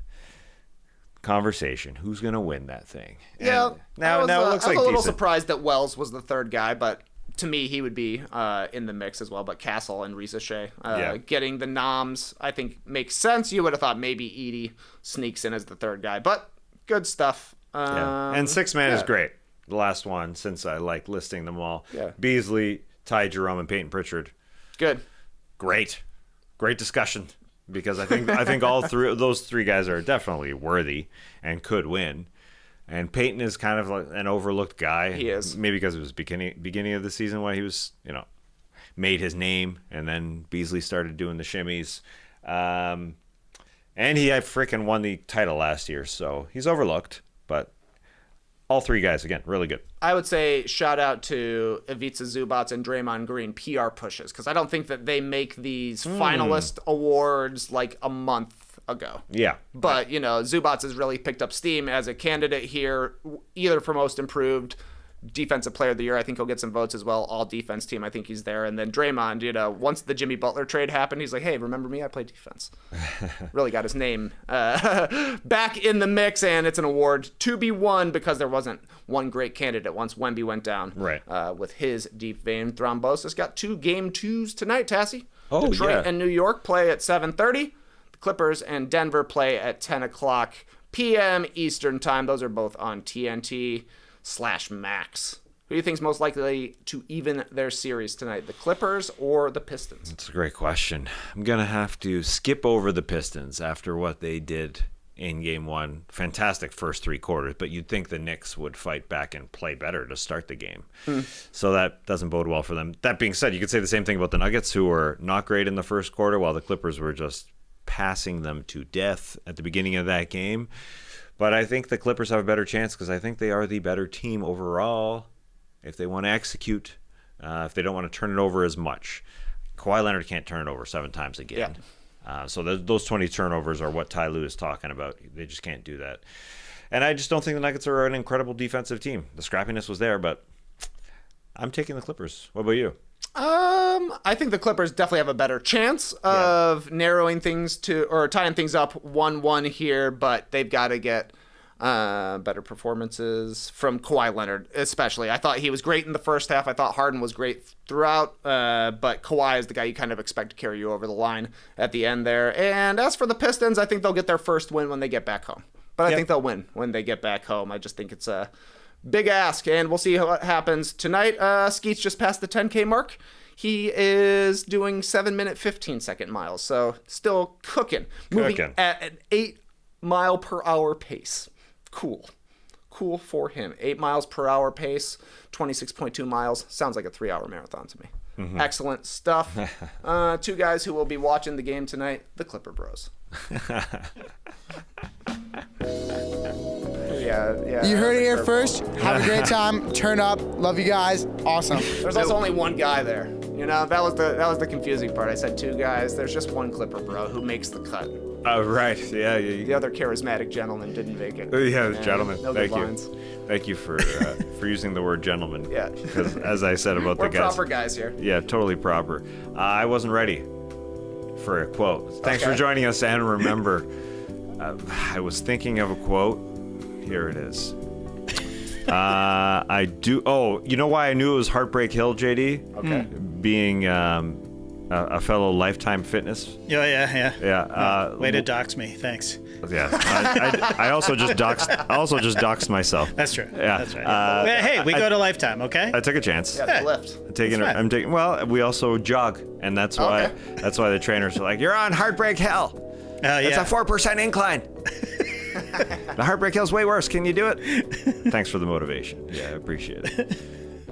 conversation. Who's going to win that thing? Yeah. And now it looks like I'm a little decent. surprised that Wells was the 3rd guy, but to me, he would be in the mix as well. But Castle and Risa Shea getting the noms, I think, makes sense. You would have thought maybe Edie sneaks in as the 3rd guy, but good stuff. And 6-man is great. The last one, since I like listing them all. Yeah. Beasley, Ty Jerome, and Peyton Pritchard. Good. Great discussion, because I think all those 3 guys are definitely worthy and could win. And Peyton is kind of like an overlooked guy. He is. Maybe because it was beginning of the season when he was, made his name, and then Beasley started doing the shimmies. And he freaking won the title last year, so he's overlooked. But all 3 guys, again, really good. I would say shout out to Ivica Zubats and Draymond Green, PR pushes, because I don't think that they make these finalist awards like a month ago. Yeah. But, Zubats has really picked up steam as a candidate here, either for most improved, Defensive Player of the Year. I think he'll get some votes as well. All defense team, I think he's there. And then Draymond, once the Jimmy Butler trade happened, he's like, hey, remember me? I played defense. Really got his name back in the mix, and it's an award to be won because there wasn't one great candidate once Wemby went down. Right. With his deep vein thrombosis. Got 2 game 2s tonight, Tassie. Oh, Detroit yeah. and New York play at 7:30. Clippers and Denver play at 10 o'clock p.m. Eastern time. Those are both on TNT/Max. Who do you think is most likely to even their series tonight, the Clippers or the Pistons? That's a great question. I'm going to have to skip over the Pistons after what they did in Game 1. Fantastic first 3 quarters, but you'd think the Knicks would fight back and play better to start the game. So that doesn't bode well for them. That being said, you could say the same thing about the Nuggets, who were not great in the first quarter, while the Clippers were just passing them to death at the beginning of that game. But I think the Clippers have a better chance because I think they are the better team overall if they want to execute, if they don't want to turn it over as much. Kawhi Leonard can't turn it over 7 times again. Yeah. So those 20 turnovers are what Ty Lue is talking about. They just can't do that. And I just don't think the Nuggets are an incredible defensive team. The scrappiness was there, but I'm taking the Clippers. What about you? I think the Clippers definitely have a better chance of narrowing things to, or tying things up 1-1 here, but they've got to get better performances from Kawhi Leonard, especially. I thought he was great in the first half. I thought Harden was great throughout, but Kawhi is the guy you kind of expect to carry you over the line at the end there. And as for the Pistons, I think they'll get their first win when they get back home. But I think they'll win when they get back home. I just think it's a big ask, and we'll see what happens tonight. Skeets just passed the 10K mark. He is doing 7-minute, 15-second miles, so still cooking. Moving at an 8-mile-per-hour pace. Cool for him. 8 miles per hour pace, 26.2 miles. Sounds like a 3-hour marathon to me. Excellent stuff. 2 guys who will be watching the game tonight, the Clipper Bros. Yeah, Yeah. You heard it here Curveball. first. Have a great time. Turn up. Love you guys. Awesome. There's also only one guy there. You know, that was the confusing part. I said 2 guys. There's just one Clipper, bro, who makes the cut. Oh, right. Yeah. The other charismatic gentleman didn't make it. Yeah, gentlemen. No Thank good you. lines. Thank you for using the word gentleman. Yeah. Because as I said about We're the guys. proper guys here. Yeah, totally proper. I wasn't ready for a quote. Thanks for Okay. joining us, and remember, I was thinking of a quote. Here it is. I do. Oh, you know why I knew it was Heartbreak Hill, JD? Okay. Being a fellow Lifetime Fitness. Yeah. Yeah. Way to dox me. Thanks. Yeah. I also just doxed myself. That's true. Yeah. That's right. But hey, we go to Lifetime, okay? I took a chance. Yeah, the lift. I'm taking. Well, we also jog, and that's why. Okay. That's why the trainers are like, "You're on Heartbreak Hill. It's a 4% incline. The Heartbreak Hill's way worse. Can you do it?" Thanks for the motivation. Yeah, I appreciate it.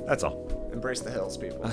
That's all. Embrace the hills, people.